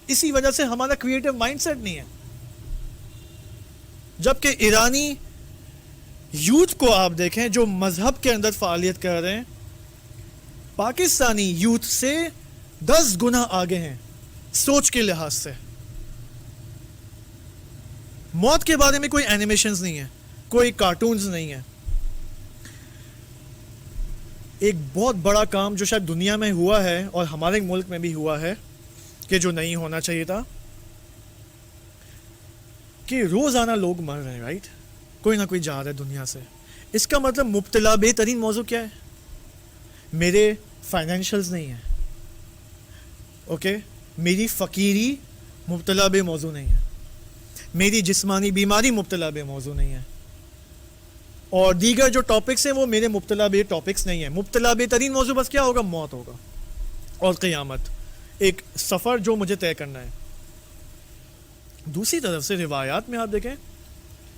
Speaker 1: اسی وجہ سے ہمارا کریٹو مائنڈ سیٹ نہیں ہے. جبکہ ایرانی یوتھ کو آپ دیکھیں جو مذہب کے اندر فعالیت کر رہے ہیں, پاکستانی یوتھ سے 10 گنا آگے ہیں سوچ کے لحاظ سے. موت کے بارے میں کوئی اینیمیشنز نہیں ہے, کوئی کارٹونز نہیں ہے. ایک بہت بڑا کام جو شاید دنیا میں ہوا ہے اور ہمارے ملک میں بھی ہوا ہے, کہ جو نہیں ہونا چاہیے تھا, کہ روزانہ لوگ مر رہے ہیں, رائٹ, کوئی نہ کوئی جا رہا ہے دنیا سے. اس کا مطلب مبتلا بہترین موضوع کیا ہے؟ میرے فائنینشلز نہیں ہیں, اوکے, میری فقیری مبتلا بے موضوع نہیں ہے, میری جسمانی بیماری مبتلا بے موضوع نہیں ہے, اور دیگر جو ٹاپکس ہیں وہ میرے مبتلا بے ٹاپکس نہیں ہیں. مبتلا بہترین موضوع بس کیا ہوگا؟ موت ہوگا اور قیامت, ایک سفر جو مجھے طے کرنا ہے. دوسری طرف سے روایات میں آپ دیکھیں,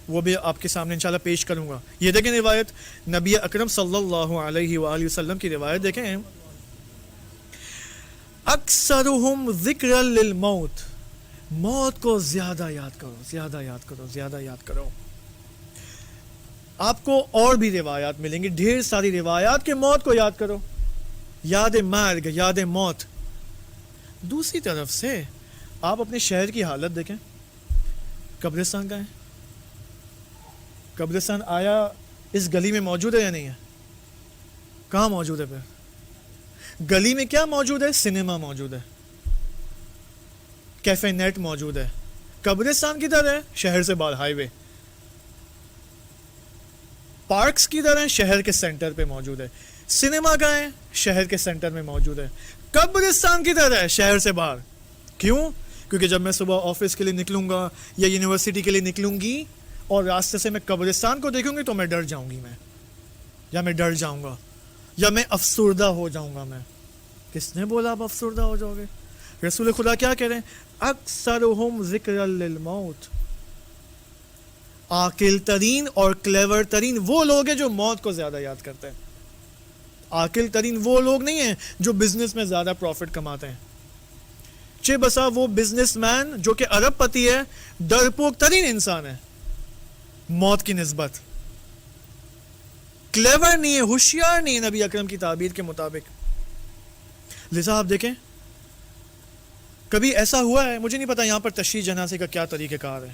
Speaker 1: وہ بھی آپ کے سامنے انشاءاللہ پیش کروں گا. یہ دیکھیں روایت نبی اکرم صلی اللہ علیہ وآلہ وسلم کی روایت دیکھیں. اکثرہم ذکرا للموت، موت کو زیادہ یاد کرو، زیادہ یاد کرو، زیادہ یاد کرو. آپ کو اور بھی روایات ملیں گی، ڈھیر ساری روایات کہ موت کو یاد کرو، یاد مرگ، یاد موت. دوسری طرف سے آپ اپنے شہر کی حالت دیکھیں. قبرستان کا ہے، قبرستان آیا اس گلی میں موجود ہے یا نہیں ہے؟ کہاں موجود ہے؟ پھر گلی میں کیا موجود ہے؟ سنیما موجود ہے، کیفے نیٹ موجود ہے. قبرستان کدھر ہے؟ شہر سے باہر، ہائی وے. پارکس کدھر ہیں؟ شہر کے سینٹر پہ موجود ہے. سنیما کہاں ہے؟ شہر کے سینٹر میں موجود ہے. قبرستان کدھر ہے؟ شہر سے باہر. کیوں؟ کیونکہ جب میں صبح آفس کے لیے نکلوں گا یا یونیورسٹی کے لیے نکلوں گی اور راستے سے میں قبرستان کو دیکھوں گی تو میں ڈر جاؤں گی، میں ڈر جاؤں گا، یا میں افسردہ ہو جاؤں گا. میں کس نے بولا آپ افسردہ ہو جاؤ گے؟ رسول خدا کیا کہہ رہے ہیں؟ اکثرہم ذکر للموت. عاقل ترین اور کلیور ترین وہ لوگ ہیں جو موت کو زیادہ یاد کرتے ہیں. عاقل ترین وہ لوگ نہیں ہیں جو بزنس میں زیادہ پروفٹ کماتے ہیں. چھ بسا وہ بزنس مین جو کہ ارب پتی ہے، ڈرپوک ترین انسان ہے موت کی نسبت. کلیور نہیں ہے، ہوشیار نہیں ہے نبی اکرم کی تعبیر کے مطابق. لذا آپ دیکھیں، کبھی ایسا ہوا ہے، مجھے نہیں پتا یہاں پر تشییع جنازے کا کیا طریقہ کار ہے،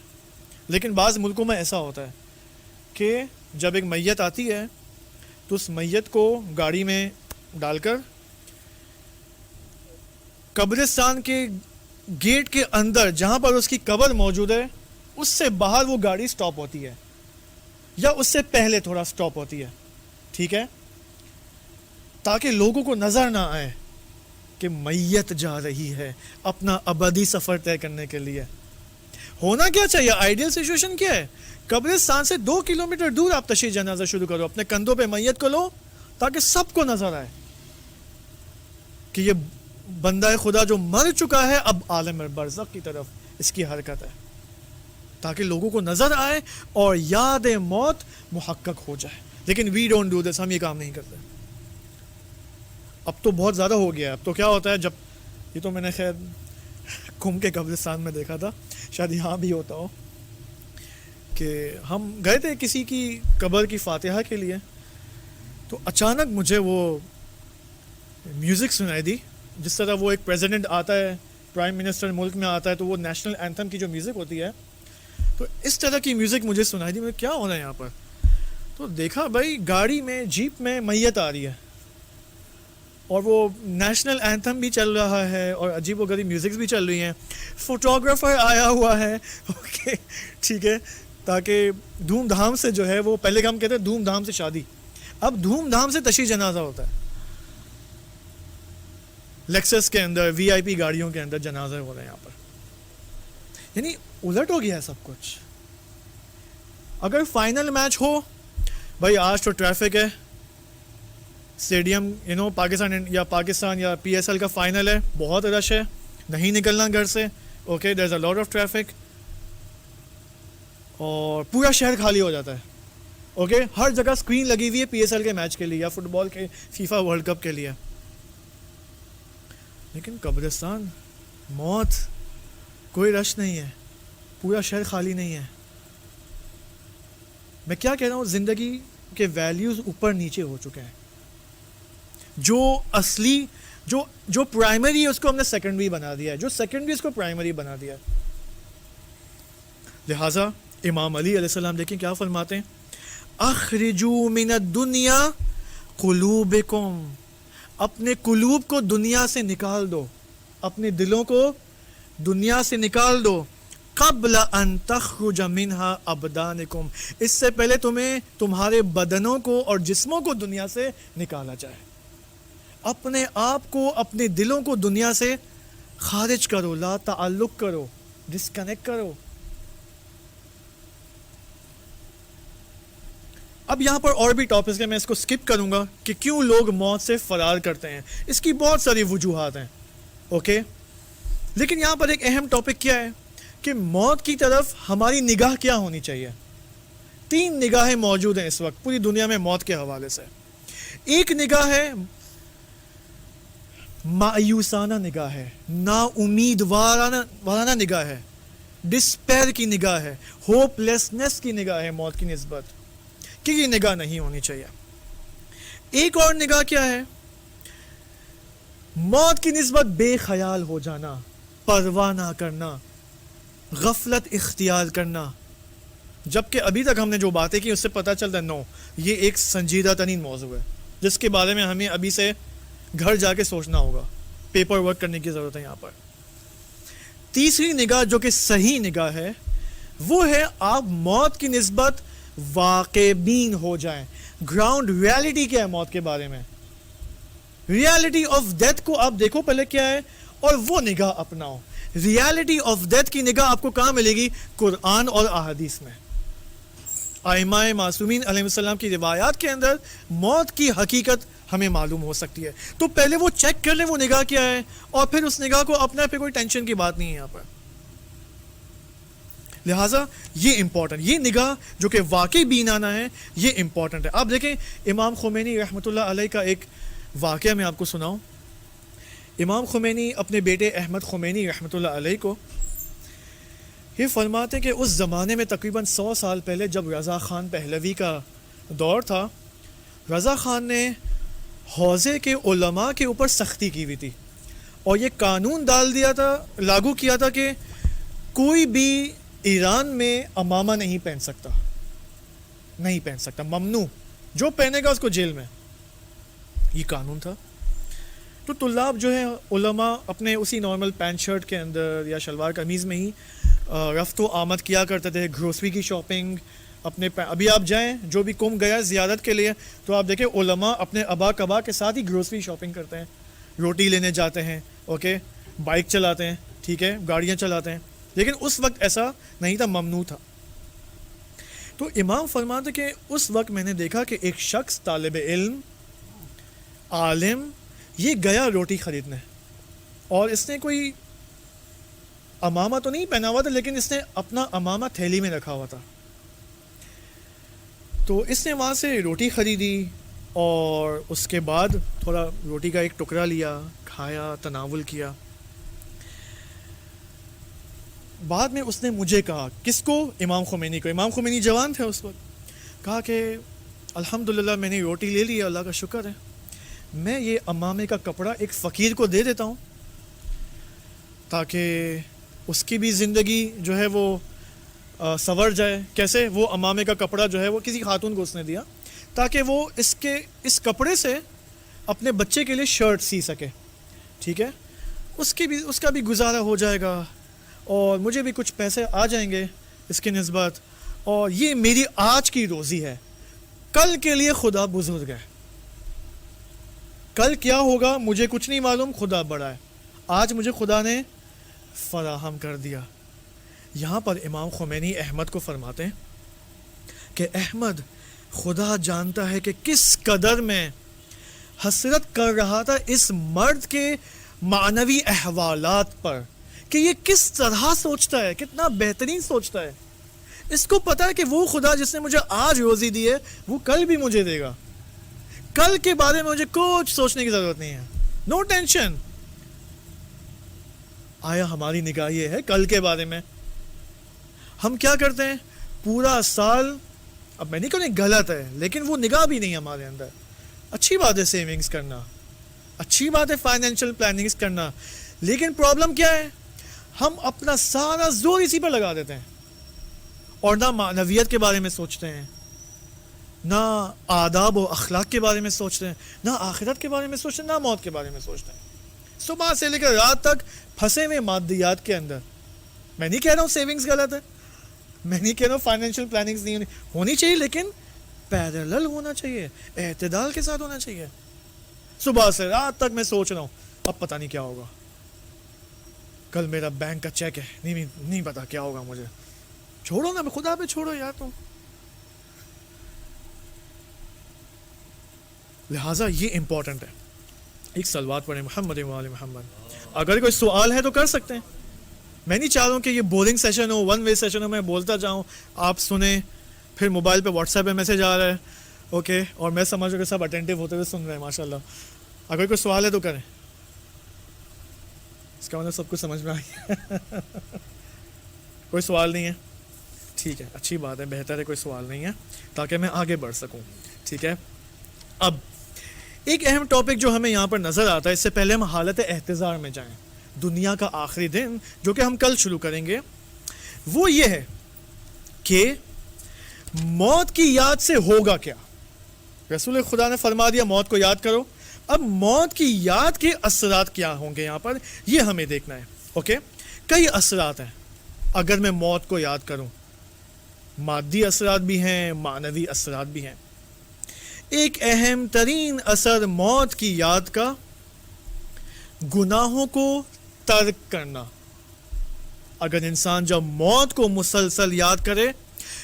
Speaker 1: لیکن بعض ملکوں میں ایسا ہوتا ہے کہ جب ایک میت آتی ہے تو اس میت کو گاڑی میں ڈال کر قبرستان کے گیٹ کے اندر جہاں پر اس کی قبر موجود ہے اس سے باہر وہ گاڑی سٹاپ ہوتی ہے، یا اس سے پہلے تھوڑا سٹاپ ہوتی ہے، ٹھیک ہے، تاکہ لوگوں کو نظر نہ آئے کہ میت جا رہی ہے اپنا ابدی سفر طے کرنے کے لیے. ہونا کیا چاہیے؟ آئیڈیل سچویشن کیا ہے؟ قبرستان سے 2 کلومیٹر دور آپ تشییع جنازہ شروع کرو، اپنے کندھوں پہ میت کو لو تاکہ سب کو نظر آئے کہ یہ بندہ خدا جو مر چکا ہے اب عالم برزخ کی طرف اس کی حرکت ہے، تاکہ لوگوں کو نظر آئے اور یاد موت محقق ہو جائے. لیکن وی ڈونٹ ڈو دس، ہم یہ کام نہیں کرتے. اب تو بہت زیادہ ہو گیا ہے. اب تو کیا ہوتا ہے، جب یہ تو میں نے خیر کم کے قبرستان میں دیکھا تھا، شاید یہاں بھی ہوتا ہو، کہ ہم گئے تھے کسی کی قبر کی فاتحہ کے لیے، تو اچانک مجھے وہ میوزک سنائی دی. جس طرح وہ ایک پریزیڈنٹ آتا ہے، پرائم منسٹر ملک میں آتا ہے تو وہ نیشنل اینتھم کی جو میوزک ہوتی ہے، تو اس طرح کی میوزک مجھے سنائی دی. کیا ہو رہا ہے یہاں پر؟ تو دیکھا بھائی گاڑی میں، جیپ میں میت آ رہی ہے اور وہ نیشنل اینتھم بھی چل رہا ہے اور عجیب و غریب میوزکس بھی چل رہی ہیں. فوٹوگرافر آیا ہوا ہے، اوکے ٹھیک ہے، تاکہ دھوم دھام سے جو ہے وہ، پہلے ہم کہتے ہیں دھوم دھام سے شادی، اب دھوم دھام سے تشییع جنازہ ہوتا ہے. لیکسس کے اندر، وی آئی پی گاڑیوں کے اندر جنازے ہو رہے ہیں یہاں پر. یعنی الٹ ہو گیا ہے سب کچھ. اگر فائنل میچ ہو، بھائی آج تو ٹریفک ہے، اسٹیڈیم پاکستان یا پی ایس ایل کا فائنل ہے، بہت رش ہے، نہیں نکلنا گھر سے، okay there is a lot of traffic, اور پورا شہر خالی ہو جاتا ہے. اوکے ہر جگہ اسکرین لگی ہوئی ہے پی ایس ایل کے میچ کے لیے یا فٹ بال کے فیفا ورلڈ کپ کے لیے. لیکن قبرستان، موت، کوئی رش نہیں ہے، پورا شہر خالی نہیں ہے. میں کیا کہہ رہا ہوں، زندگی کے ویلیوز اوپر نیچے ہو چکے ہیں. جو اصلی جو پرائمری ہے اس کو ہم نے سیکنڈری بنا دیا ہے، جو سیکنڈری اس کو پرائمری بنا دیا ہے. لہٰذا امام علی علیہ السلام دیکھیں کیا فرماتے ہیں، اخرجوا من الدنیا قلوبکم، اپنے قلوب کو دنیا سے نکال دو، اپنے دلوں کو دنیا سے نکال دو، قبل ان تخرج منها ابدانکم، اس سے پہلے تمہیں تمہارے بدنوں کو اور جسموں کو دنیا سے نکالا جائے. اپنے آپ کو، اپنے دلوں کو دنیا سے خارج کرو، لا تعلق کرو، ڈسکنیکٹ کرو. اب یہاں پر اور بھی ٹاپکس ہیں، میں اس کو سکپ کروں گا کہ کیوں لوگ موت سے فرار کرتے ہیں. اس کی بہت ساری وجوہات ہیں، اوکے. لیکن یہاں پر ایک اہم ٹاپک کیا ہے کہ موت کی طرف ہماری نگاہ کیا ہونی چاہیے. تین نگاہیں موجود ہیں اس وقت پوری دنیا میں موت کے حوالے سے. ایک نگاہ ہے مایوسانہ نگاہ ہے, نا امید وارانہ نگاہ ہے, ڈسپیر کی نگاہ ہے, ہوپ لیسنس کی نگاہ ہے موت کی نسبت, کہ یہ نگاہ نہیں ہونی چاہیے. ایک اور نگاہ کیا ہے؟ موت کی نسبت بے خیال ہو جانا, پرواہ نہ کرنا, غفلت اختیار کرنا. جبکہ ابھی تک ہم نے جو باتیں کی اس سے پتہ چلتا ہے نو, یہ ایک سنجیدہ ترین موضوع ہے جس کے بارے میں ہمیں ابھی سے گھر جا کے سوچنا ہوگا, پیپر ورک کرنے کی ضرورت ہے یہاں پر. تیسری نگاہ جو کہ صحیح نگاہ ہے وہ ہے آپ موت کی نسبت واقع بین ہو جائیں. گراؤنڈ ریالٹی کیا ہے موت کے بارے میں, ریالٹی آف ڈیتھ کو آپ دیکھو پہلے کیا ہے, اور وہ نگاہ اپناؤ. ریالٹی آف ڈیتھ کی نگاہ آپ کو کہاں ملے گی؟ قرآن اور احادیث میں. ائمہ معصومین علیہ السلام کی روایات کے اندر موت کی حقیقت ہمیں معلوم ہو سکتی ہے. تو پہلے وہ چیک کر لیں وہ نگاہ کیا ہے, اور پھر اس نگاہ کو اپنا, پہ کوئی ٹینشن کی بات نہیں ہے یہاں پر. لہٰذا یہ امپورٹنٹ, یہ نگاہ جو کہ واقعی بینانہ ہے یہ امپورٹنٹ ہے. آپ دیکھیں امام خمینی رحمۃ اللہ علیہ کا ایک واقعہ میں آپ کو سناؤں. امام خمینی اپنے بیٹے احمد خمینی رحمۃ اللہ علیہ کو یہ فرماتے کہ اس زمانے میں تقریباً 100 سال پہلے جب رضا خان پہلوی کا دور تھا, رضا خان نے حوزے کے علماء کے اوپر سختی کی ہوئی تھی, اور یہ قانون ڈال دیا تھا, لاگو کیا تھا کہ کوئی بھی ایران میں امامہ نہیں پہن سکتا, ممنوع, جو پہنے گا اس کو جیل میں, یہ قانون تھا. تو طلاب جو ہے علماء اپنے اسی نارمل پینٹ شرٹ کے اندر یا شلوار قمیض میں ہی رفت و آمد کیا کرتے تھے, گروسری کی شاپنگ اپنے ابھی آپ جائیں جو بھی کم گیا زیارت کے لیے تو آپ دیکھیں علماء اپنے ابا کبا کے ساتھ ہی گروسری شاپنگ کرتے ہیں, روٹی لینے جاتے ہیں, اوکے, بائک چلاتے ہیں, ٹھیک ہے, گاڑیاں چلاتے ہیں. لیکن اس وقت ایسا نہیں تھا, ممنوع تھا. تو امام فرماتے کہ اس وقت میں نے دیکھا کہ ایک شخص طالب علم عالم یہ گیا روٹی خریدنے, اور اس نے کوئی امامہ تو نہیں پہنا ہوا تھا لیکن اس نے اپنا امامہ تھیلی میں رکھا ہوا تھا. تو اس نے وہاں سے روٹی خریدی اور اس کے بعد تھوڑا روٹی کا ایک ٹکڑا لیا, کھایا, تناول کیا. بعد میں اس نے مجھے کہا, کس کو؟ امام خمینی کو. امام خمینی جوان تھے اس وقت. کہا کہ الحمدللہ میں نے روٹی لے لی, اللہ کا شکر ہے, میں یہ امامے کا کپڑا ایک فقیر کو دے دیتا ہوں تاکہ اس کی بھی زندگی جو ہے وہ سنور جائے. کیسے؟ وہ امامے کا کپڑا جو ہے وہ کسی خاتون کو اس نے دیا تاکہ وہ اس کپڑے سے اپنے بچے کے لیے شرٹ سی سکے, ٹھیک ہے, اس کا بھی گزارا ہو جائے گا اور مجھے بھی کچھ پیسے آ جائیں گے اس کی نسبت, اور یہ میری آج کی روزی ہے, کل کے لیے خدا بزرگ ہے, کل کیا ہوگا مجھے کچھ نہیں معلوم, خدا بڑا ہے, آج مجھے خدا نے فراہم کر دیا. یہاں پر امام خمینی احمد کو فرماتے ہیں کہ احمد, خدا جانتا ہے کہ کس قدر میں حسرت کر رہا تھا اس مرد کے معنوی احوالات پر, کہ یہ کس طرح سوچتا ہے, کتنا بہترین سوچتا ہے. اس کو پتا ہے کہ وہ خدا جس نے مجھے آج روزی دی ہے وہ کل بھی مجھے دے گا, کل کے بارے میں مجھے کچھ سوچنے کی ضرورت نہیں ہے, نو ٹینشن. آیا ہماری نگاہ یہ ہے کل کے بارے میں؟ ہم کیا کرتے ہیں پورا سال, اب میں نہیں کہوں غلط ہے لیکن وہ نگاہ بھی نہیں ہمارے اندر. اچھی بات ہے سیونگز کرنا, اچھی بات ہے فائنینشیل پلاننگز کرنا, لیکن پرابلم کیا ہے, ہم اپنا سارا زور اسی پر لگا دیتے ہیں اور نہ معنویت کے بارے میں سوچتے ہیں, نہ آداب و اخلاق کے بارے میں سوچتے ہیں, نہ آخرت کے بارے میں سوچتے ہیں, نہ موت کے بارے میں سوچتے ہیں. صبح سے لے کر رات تک پھنسے ہوئے مادیات کے اندر. میں نہیں کہہ رہا ہوں سیونگز غلط ہے, میں نہیں کہہ رہا ہوں فائنینشیل پلاننگز نہیں ہونی چاہیے, لیکن پیرلل ہونا چاہیے, اعتدال کے ساتھ ہونا چاہیے. صبح سے رات تک میں سوچ رہا ہوں اب پتہ نہیں کیا ہوگا, کل میرا بینک کا چیک ہے, نہیں پتا کیا ہوگا مجھے, چھوڑو نا, خدا پہ چھوڑو یار تم. لہٰذا یہ امپورٹنٹ ہے. ایک صلوات پڑھیں محمد و آل محمد. اگر کوئی سوال ہے تو کر سکتے ہیں, میں نہیں چاہ رہا ہوں کہ یہ بورنگ سیشن ہو, ون وے سیشن ہو, میں بولتا جاؤں آپ سنیں, پھر موبائل پہ واٹس ایپ پہ میسج آ رہا ہے، اوکے، اور میں سمجھ رہا کہ سب اٹینٹیو ہوتے ہوئے سن رہے ہیں، ماشاء اللہ. اگر کوئی سوال ہے تو کریں، اس کا مطلب سب کچھ سمجھ میں آ گیا. کوئی سوال نہیں ہے؟ ٹھیک ہے، اچھی بات ہے، بہتر ہے کوئی سوال نہیں ہے تاکہ میں آگے بڑھ سکوں. ٹھیک ہے، اب ایک اہم ٹاپک جو ہمیں یہاں پر نظر آتا ہے، اس سے پہلے ہم حالت احتضار میں جائیں، دنیا کا آخری دن جو کہ ہم کل شروع کریں گے، وہ یہ ہے کہ موت کی یاد سے ہوگا کیا. رسول خدا نے فرما دیا موت کو یاد کرو. اب موت کی یاد کے اثرات کیا ہوں گے یہاں پر، یہ ہمیں دیکھنا ہے. اوکے، کئی اثرات ہیں اگر میں موت کو یاد کروں. مادی اثرات بھی ہیں، معنوی اثرات بھی ہیں. ایک اہم ترین اثر موت کی یاد کا گناہوں کو ترک کرنا. اگر انسان جب موت کو مسلسل یاد کرے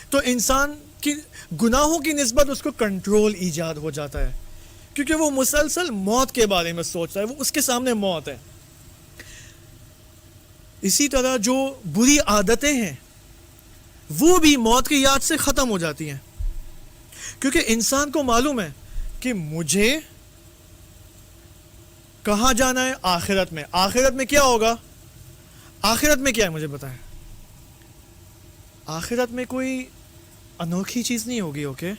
Speaker 1: تو انسان کی گناہوں کی نسبت اس کو کنٹرول ایجاد ہو جاتا ہے، کیونکہ وہ مسلسل موت کے بارے میں سوچتا ہے، وہ اس کے سامنے موت ہے. اسی طرح جو بری عادتیں ہیں وہ بھی موت کی یاد سے ختم ہو جاتی ہیں، کیونکہ انسان کو معلوم ہے کہ مجھے کہاں جانا ہے، آخرت میں. آخرت میں کیا ہوگا؟ آخرت میں کیا ہے مجھے بتائیں. آخرت میں کوئی انوکھی چیز نہیں ہوگی. اوکے،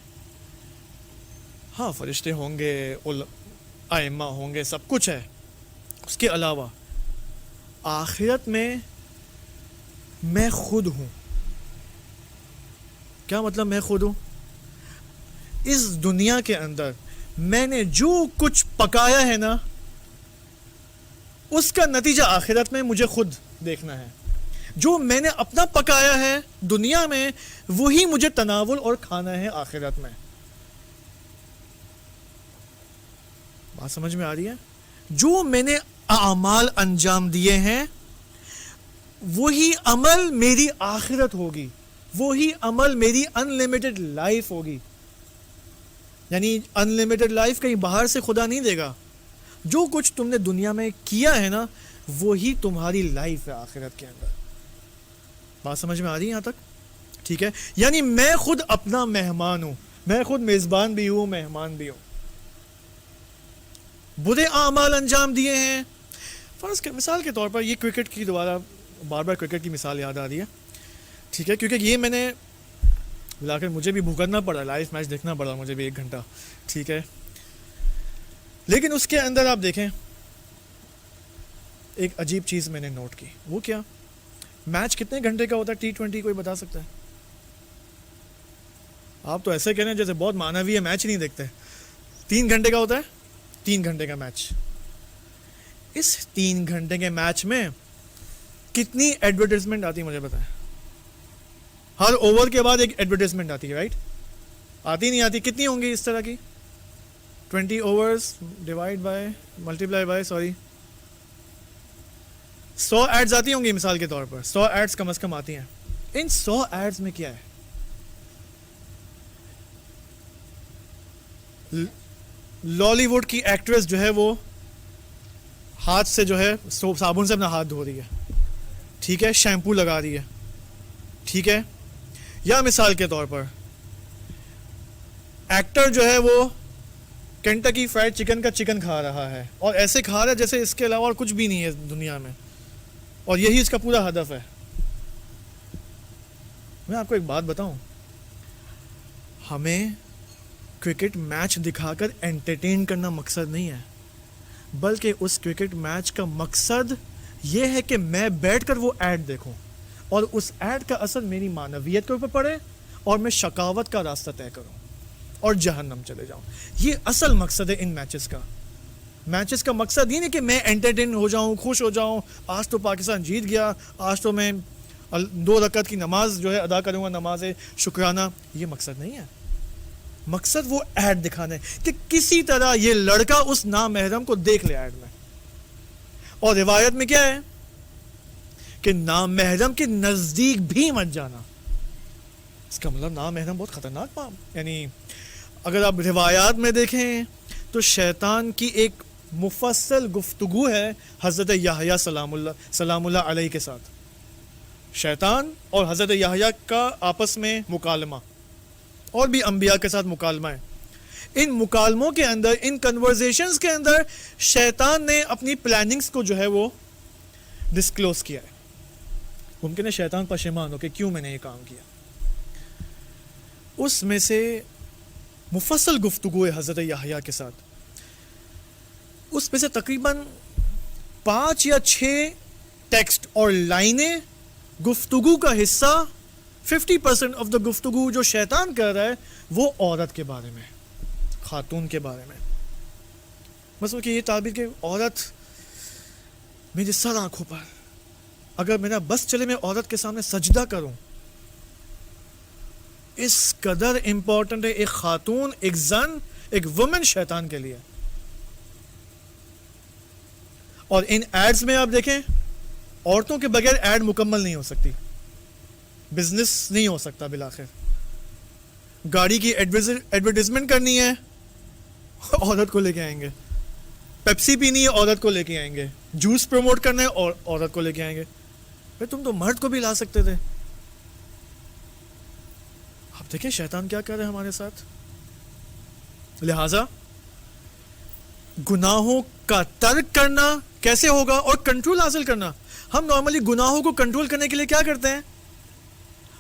Speaker 1: ہاں فرشتے ہوں گے، ائمہ ہوں گے، سب کچھ ہے. اس کے علاوہ آخرت میں خود ہوں. کیا مطلب میں خود ہوں؟ اس دنیا کے اندر میں نے جو کچھ پکایا ہے نا، اس کا نتیجہ آخرت میں مجھے خود دیکھنا ہے. جو میں نے اپنا پکایا ہے دنیا میں وہی مجھے تناول اور کھانا ہے آخرت میں. بات سمجھ میں آ رہی ہے؟ جو میں نے اعمال انجام دیے ہیں وہی عمل میری آخرت ہوگی، وہی عمل میری انلمیٹڈ لائف ہوگی. یعنی انلمیٹڈ لائف کہیں باہر سے خدا نہیں دے گا. جو کچھ تم نے دنیا میں کیا ہے نا وہی تمہاری لائف ہے آخرت کے اندر. بات سمجھ میں آ رہی ہے یہاں تک؟ ٹھیک ہے، یعنی میں خود اپنا مہمان ہوں، میں خود میزبان بھی ہوں، مہمان بھی ہوں. برے اعمال انجام دیے ہیں، فرض مثال کے طور پر یہ کرکٹ کی، دوبارہ بار بار کرکٹ کی مثال یاد آ رہی ہے. ٹھیک ہے، کیونکہ یہ میں نے لا کر مجھے بھی بھوکنا پڑا، لائیو میچ دیکھنا پڑا مجھے بھی 1 گھنٹہ. ٹھیک ہے، لیکن اس کے اندر آپ دیکھیں ایک عجیب چیز میں نے نوٹ کی. وہ کیا؟ میچ کتنے گھنٹے کا ہوتا ہے T20؟ کوئی بتا سکتا ہے؟ آپ تو ایسے کہہ رہے ہیں جیسے بہت معنوی ہے، میچ نہیں دیکھتے. 3 گھنٹے کا ہوتا ہے، 3 گھنٹے کا میچ. اس 3 گھنٹے کے میچ میں کتنی ایڈورٹائزمنٹ آتی مجھے بتائیں. ہر اوور کے بعد ایک ایڈورٹائزمنٹ آتی ہے، رائٹ؟ آتی نہیں آتی؟ کتنی ہوں گی اس طرح کی؟ 20 overs divide by multiply by 100 ads آتی ہوں گی مثال کے طور پر. 100 ایڈز کم از کم آتی ہیں. ان 100 ایڈز میں کیا ہے؟ لالی ووڈ کی ایکٹریس جو ہے وہ ہاتھ سے جو ہے صابن سے اپنا ہاتھ دھو رہی ہے، ٹھیک ہے، شیمپو لگا رہی ہے، ٹھیک ہے. یا مثال کے طور پر ایکٹر جو ہے وہ کینٹکی فرائڈ چکن کا چکن کھا رہا ہے، اور ایسے کھا رہا ہے جیسے اس کے علاوہ اور کچھ بھی نہیں ہے دنیا میں، اور یہی اس کا پورا ہدف ہے. میں آپ کو ایک بات بتاؤں، ہمیں کرکٹ میچ دکھا کر انٹرٹین کرنا مقصد نہیں ہے، بلکہ اس کرکٹ میچ کا مقصد یہ ہے کہ میں بیٹھ کر وہ ایڈ دیکھوں اور اس ایڈ کا اثر میری معنویت کے اوپر پڑے اور میں شقاوت کا راستہ طے کروں اور جہنم چلے جاؤں. یہ اصل مقصد ہے ان میچز کا. میچز کا مقصد یہ نہیں کہ میں انٹرٹین ہو جاؤں، خوش ہو جاؤں، آج تو پاکستان جیت گیا، آج تو میں 2 رکعت کی نماز جو ہے ادا کروں گا، نماز شکرانہ. یہ مقصد نہیں ہے. مقصد وہ ایڈ دکھانا ہے کہ کسی طرح یہ لڑکا اس نامحرم کو دیکھ لے ایڈ میں. اور روایت میں کیا ہے کہ نامحرم کے نزدیک بھی مت جانا. اس کا مطلب نامحرم بہت خطرناک کام. یعنی اگر آپ روایات میں دیکھیں تو شیطان کی ایک مفصل گفتگو ہے حضرت یحییٰ سلام اللہ علیہ کے ساتھ. شیطان اور حضرت یحییٰ کا آپس میں مکالمہ. اور بھی انبیاء کے ساتھ مکالمہ ہے. ان مکالموں کے اندر, ان کنورزیشنز کے اندر شیطان نے اپنی پلاننگز کو جو ہے وہ ڈسکلوز کیا ہے. ممکن ہے شیطان پشیمان ہو کہ کیوں میں نے یہ کام کیا. اس میں سے مفصل گفتگو ہے حضرت یحییٰ کے ساتھ. اس میں سے تقریباً 5 یا 6 ٹیکسٹ اور لائنیں گفتگو کا حصہ 50% آف دا گفتگو جو شیطان کر رہا ہے وہ عورت کے بارے میں, خاتون کے بارے میں. مثلا کہ یہ تعبیر کہ عورت میرے سر آنکھوں پر, اگر میرا بس چلے میں عورت کے سامنے سجدہ کروں, اس قدر امپورٹنٹ ہے ایک خاتون, ایک زن, ایک وومن شیطان کے لیے. اور ان ایڈز میں آپ دیکھیں, عورتوں کے بغیر ایڈ مکمل نہیں ہو سکتی, بزنس نہیں ہو سکتا. بالآخر گاڑی کی ایڈورٹیزمنٹ کرنی ہے, عورت کو لے کے آئیں گے. پیپسی پینی ہے, عورت کو لے کے آئیں گے. جوس پروموٹ کرنا ہے, اور عورت کو لے کے آئیں گے. بھائی تم تو مرد کو بھی لا سکتے تھے. آپ دیکھیں شیطان کیا کر رہے ہیں ہمارے ساتھ. لہذا گناہوں کا ترک کرنا کیسے ہوگا اور کنٹرول حاصل کرنا. ہم نارملی گناہوں کو کنٹرول کرنے کے لیے کیا کرتے ہیں,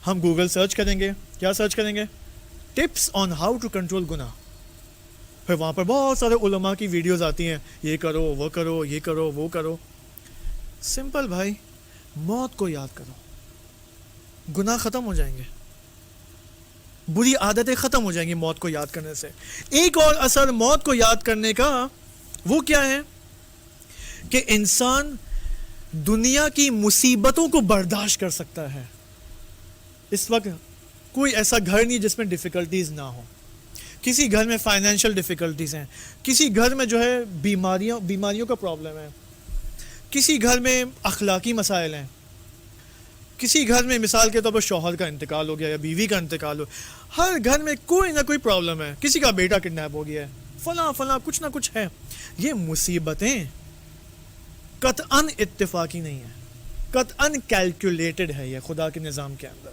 Speaker 1: ہم گوگل سرچ کریں گے. کیا سرچ کریں گے؟ Tips on how to control گناہ. پھر وہاں پر بہت سارے علماء کی ویڈیوز آتی ہیں, یہ کرو, وہ کرو, یہ کرو, وہ کرو. سمپل بھائی, موت کو یاد کرو, گناہ ختم ہو جائیں گے, بری عادتیں ختم ہو جائیں گی موت کو یاد کرنے سے. ایک اور اثر موت کو یاد کرنے کا وہ کیا ہے کہ انسان دنیا کی مصیبتوں کو برداشت کر سکتا ہے. اس وقت کوئی ایسا گھر نہیں جس میں ڈیفیکلٹیز نہ ہو. کسی گھر میں فائنینشیل ڈیفیکلٹیز ہیں, کسی گھر میں جو ہے بیماریوں کا پرابلم ہے, کسی گھر میں اخلاقی مسائل ہیں, کسی گھر میں مثال کے طور پر شوہر کا انتقال ہو گیا یا بیوی کا انتقال ہو. ہر گھر میں کوئی نہ کوئی پرابلم ہے, کسی کا بیٹا کڈنیپ ہو گیا ہے, فلاں کچھ نہ کچھ ہے. یہ مصیبتیں قطعاً اتفاقی نہیں ہیں, قطعاً کیلکولیٹڈ ہے. یہ خدا کے نظام کے اندر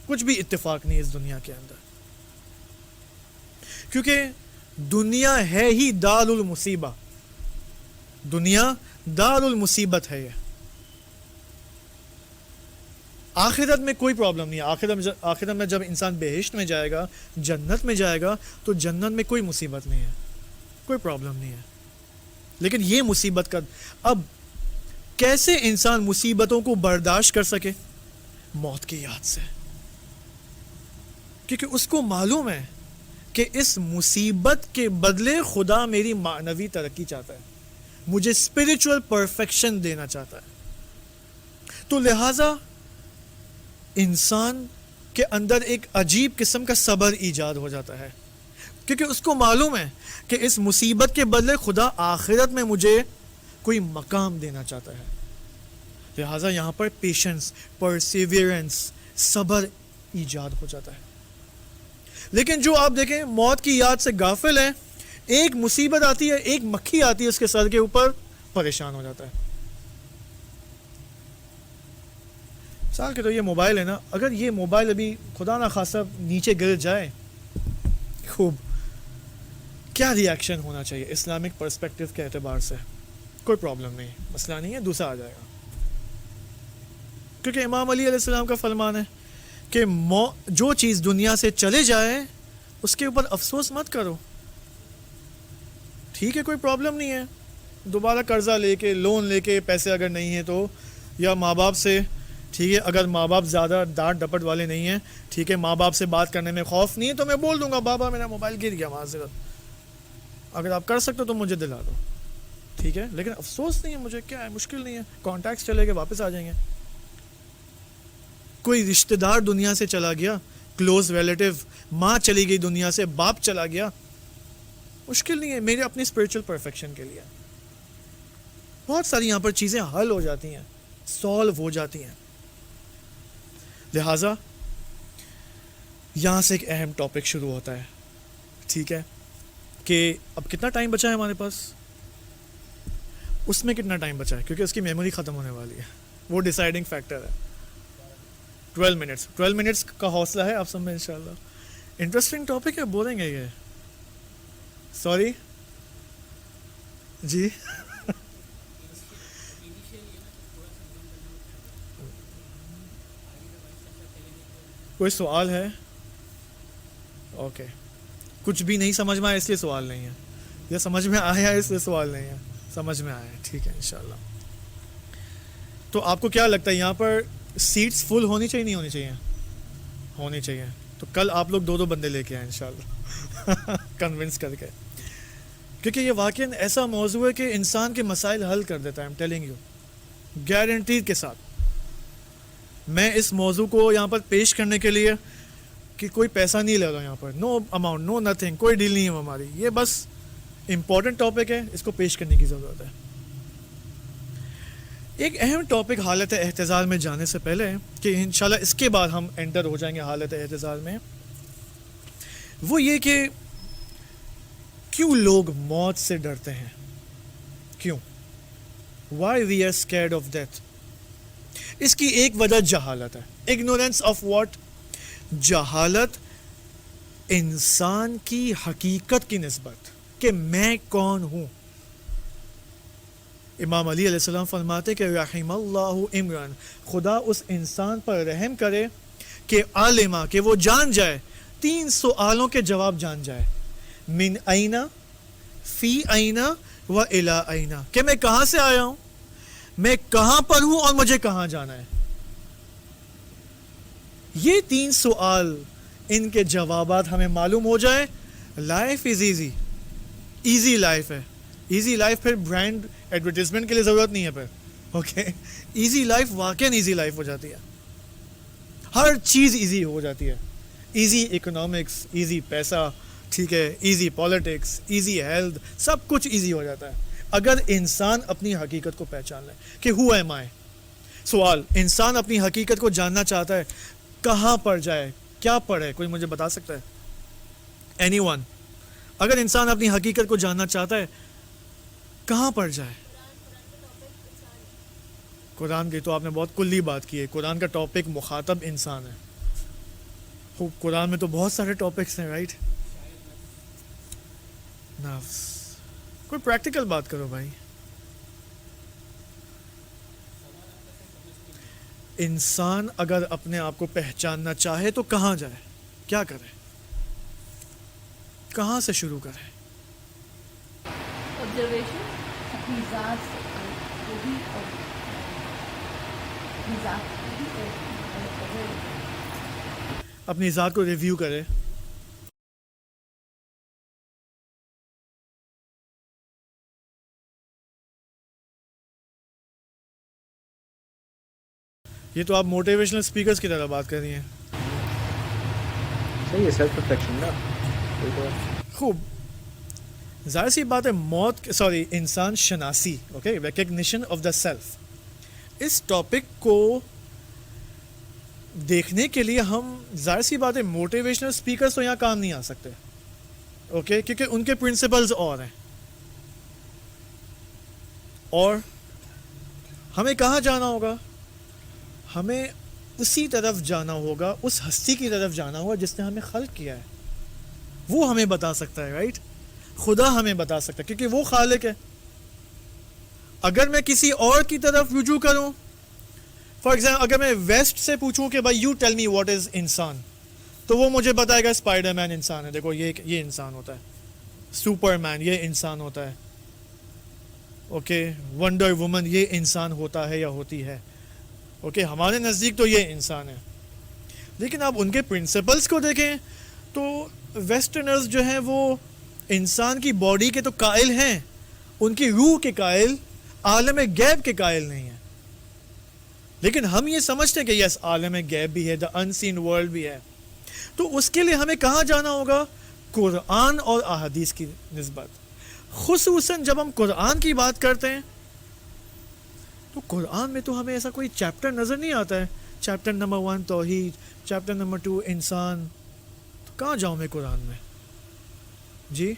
Speaker 1: کچھ بھی اتفاق نہیں اس دنیا کے اندر, کیونکہ دنیا ہے ہی دار المصیبہ. دنیا دار المصیبت ہے. یہ آخرت میں کوئی پرابلم نہیں ہے. آخرت میں جب انسان بہشت میں جائے گا, جنت میں جائے گا, تو جنت میں کوئی مصیبت نہیں ہے, کوئی پرابلم نہیں ہے. لیکن یہ مصیبت کا اب کیسے انسان مصیبتوں کو برداشت کر سکے؟ موت کی یاد سے. کیونکہ اس کو معلوم ہے کہ اس مصیبت کے بدلے خدا میری معنوی ترقی چاہتا ہے, مجھے اسپرچول پرفیکشن دینا چاہتا ہے. تو لہٰذا انسان کے اندر ایک عجیب قسم کا صبر ایجاد ہو جاتا ہے, کیونکہ اس کو معلوم ہے کہ اس مصیبت کے بدلے خدا آخرت میں مجھے کوئی مقام دینا چاہتا ہے. لہٰذا یہاں پر پیشنس, پرسیویرنس, صبر ایجاد ہو جاتا ہے. لیکن جو آپ دیکھیں موت کی یاد سے غافل ہے, ایک مصیبت آتی ہے, ایک مکھی آتی ہے اس کے سر کے اوپر, پریشان ہو جاتا ہے. مثال کے تو یہ موبائل ہے نا, اگر یہ موبائل ابھی خدا نہ خواستہ نیچے گر جائے, خوب کیا ری ایکشن ہونا چاہیے اسلامک پرسپیکٹو کے اعتبار سے؟ کوئی پرابلم نہیں, مسئلہ نہیں ہے, دوسرا آ جائے گا. کیونکہ امام علی علیہ السلام کا فرمان ہے کہ جو چیز دنیا سے چلے جائے اس کے اوپر افسوس مت کرو. ٹھیک ہے, کوئی پرابلم نہیں ہے, دوبارہ قرضہ لے کے, لون لے کے, پیسے اگر نہیں ہیں تو, یا ماں باپ سے, ٹھیک ہے, اگر ماں باپ زیادہ ڈانٹ ڈپٹ والے نہیں ہیں, ٹھیک ہے, ماں باپ سے بات کرنے میں خوف نہیں ہے تو میں بول دوں گا بابا میرا موبائل گر گیا, معذرت, اگر آپ کر سکتے ہو تو مجھے دلا دو, ٹھیک ہے, لیکن افسوس نہیں ہے مجھے, کیا ہے, مشکل نہیں ہے, کانٹیکٹس چلے گئے واپس آ جائیں گے. کوئی رشتہ دار دنیا سے چلا گیا, کلوز ریلیٹیو, ماں چلی گئی دنیا سے, باپ چلا گیا, مشکل نہیں ہے, میرے اپنی اسپرچل پرفیکشن کے لیے بہت ساری یہاں پر چیزیں حل ہو جاتی ہیں, سالو ہو جاتی ہیں. لہٰذا یہاں سے ایک اہم ٹاپک شروع ہوتا ہے, ٹھیک ہے, کہ اب کتنا ٹائم بچا ہے ہمارے پاس, اس میں کتنا ٹائم بچا ہے, کیونکہ اس کی میموری ختم ہونے والی ہے, وہ ڈیسائیڈنگ فیکٹر ہے. 12 منٹس کا حوصلہ ہے آپ سب میں انشاءاللہ. انٹرسٹنگ ٹاپک ہے, بولیں گے یہ. سوری جی. کوئی سوال ہے؟ اوکے. کچھ بھی نہیں سمجھ میں آیا اس لیے سوال نہیں ہے, یا سمجھ میں آیا اس لیے سوال نہیں ہے؟ سمجھ میں آیا, ٹھیک ہے انشاءاللہ. تو آپ کو کیا لگتا ہے یہاں پر سیٹس فل ہونی چاہیے نہیں ہونی چاہیے؟ ہونی چاہیے. تو کل آپ لوگ 2 بندے لے کے آئیں انشاءاللہ کنونس کر کے, کیونکہ یہ واقعاً ایسا موضوع ہے کہ انسان کے مسائل حل کر دیتا ہے. I'm telling you, گارنٹی کے ساتھ. میں اس موضوع کو یہاں پر پیش کرنے کے لیے کہ کوئی پیسہ نہیں لے رہا یہاں پر, نو اماؤنٹ, نو نتھنگ, کوئی ڈیل نہیں ہے ہماری. یہ بس امپورٹنٹ ٹاپک ہے, اس کو پیش کرنے کی ضرورت ہے. ایک اہم ٹاپک حالت احتضار میں جانے سے پہلے, کہ انشاءاللہ اس کے بعد ہم انٹر ہو جائیں گے حالت احتضار میں, وہ یہ کہ کیوں لوگ موت سے ڈرتے ہیں. کیوں؟ Why we are scared of death. اس کی ایک وجہ جہالت ہے. Ignorance of what? جہالت انسان کی حقیقت کی نسبت, کہ میں کون ہوں. امام علی علیہ السلام فرماتے کہ رحم اللہ عمران, خدا اس انسان پر رحم کرے کہ عالمہ, کہ وہ جان جائے 3 سوالوں کے جواب جان جائے. من اینا, فی اینا, و الی اینا, کہ میں کہاں سے آیا ہوں, میں کہاں پر ہوں, اور مجھے کہاں جانا ہے. یہ 3 سوال, ان کے جوابات ہمیں معلوم ہو جائے, life is easy. Easy life ہے. ایزی لائف پھر برانڈ ایڈورٹیزمنٹ کے لیے ضرورت نہیں ہے پھر. اوکے, ایزی لائف واقعاً ایزی لائف ہو جاتی ہے. ہر چیز ایزی ہو جاتی ہے. ایزی اکنامکس, ایزی پیسہ, ٹھیک ہے, ایزی پالیٹکس, ایزی ہیلتھ, سب کچھ ایزی ہو جاتا ہے اگر انسان اپنی حقیقت کو پہچان لے کہ ہو ایم آئی. سوال, انسان اپنی حقیقت کو جاننا چاہتا ہے, کہاں پر جائے, کیا پڑھے؟ کوئی مجھے بتا سکتا ہے؟ Any one. اگر انسان اپنی حقیقت کو جاننا چاہتا ہے, کہاں پر جائے؟ قرآن کی تو آپ نے بہت کلی بات کی ہے. قرآن کا ٹاپک مخاطب انسان ہے. قرآن میں تو بہت سارے ٹاپکس ہیں, رائٹ؟ نفس. کوئی پریکٹیکل بات کرو بھائی. انسان اگر اپنے آپ کو پہچاننا چاہے تو کہاں جائے, کیا کرے, کہاں سے شروع کرے؟
Speaker 2: آبزرویشن, اپنی ذات سے, جو بھی اپنی ذات
Speaker 1: اپنی ذات کو ریویو کرے. یہ تو آپ موٹیویشنل اسپیکرز کی طرح بات کر رہی ہیں.
Speaker 3: صحیح ہے, سیلف ریفلیکشن نا.
Speaker 1: خوب. ظاہر سی بات ہے, موت, سوری, انسان شناسی, okay, recognition of the self. اس ٹاپک کو دیکھنے کے لیے ہم, ظاہر سی بات ہے, موٹیویشنل اسپیکرز تو یہاں کام نہیں آ سکتے, اوکے, کیونکہ ان کے پرنسپلز اور ہیں. اور ہمیں کہاں جانا ہوگا؟ ہمیں اسی طرف جانا ہوگا, اس ہستی کی طرف جانا ہوگا جس نے ہمیں خلق کیا ہے. وہ ہمیں بتا سکتا ہے, رائٹ؟ خدا ہمیں بتا سکتا ہے کیونکہ وہ خالق ہے. اگر میں کسی اور کی طرف رجوع کروں, فار ایگزامپل اگر میں ویسٹ سے پوچھوں کہ بھائی you tell me what is انسان, تو وہ مجھے بتائے گا اسپائڈر مین انسان ہے, دیکھو یہ انسان ہوتا ہے. سپر مین یہ انسان ہوتا ہے. اوکے, ونڈر وومن یہ انسان ہوتا ہے یا ہوتی ہے. اوکے, ہمارے نزدیک تو یہ انسان ہے. لیکن آپ ان کے پرنسپلز کو دیکھیں تو ویسٹرنرز جو ہیں وہ انسان کی باڈی کے تو قائل ہیں, ان کی روح کے قائل, عالم غیب کے قائل نہیں ہیں. لیکن ہم یہ سمجھتے ہیں کہ یس, عالم غیب بھی ہے, دا انسین ورلڈ بھی ہے. تو اس کے لیے ہمیں کہاں جانا ہوگا؟ قرآن اور احادیث کی نسبت. خصوصاً جب ہم قرآن کی بات کرتے ہیں تو قرآن میں تو ہمیں ایسا کوئی چیپٹر نظر نہیں آتا ہے. چیپٹر نمبر 1 توحید, چیپٹر نمبر 2 انسان. تو کہاں جاؤں میں قرآن میں؟ جی,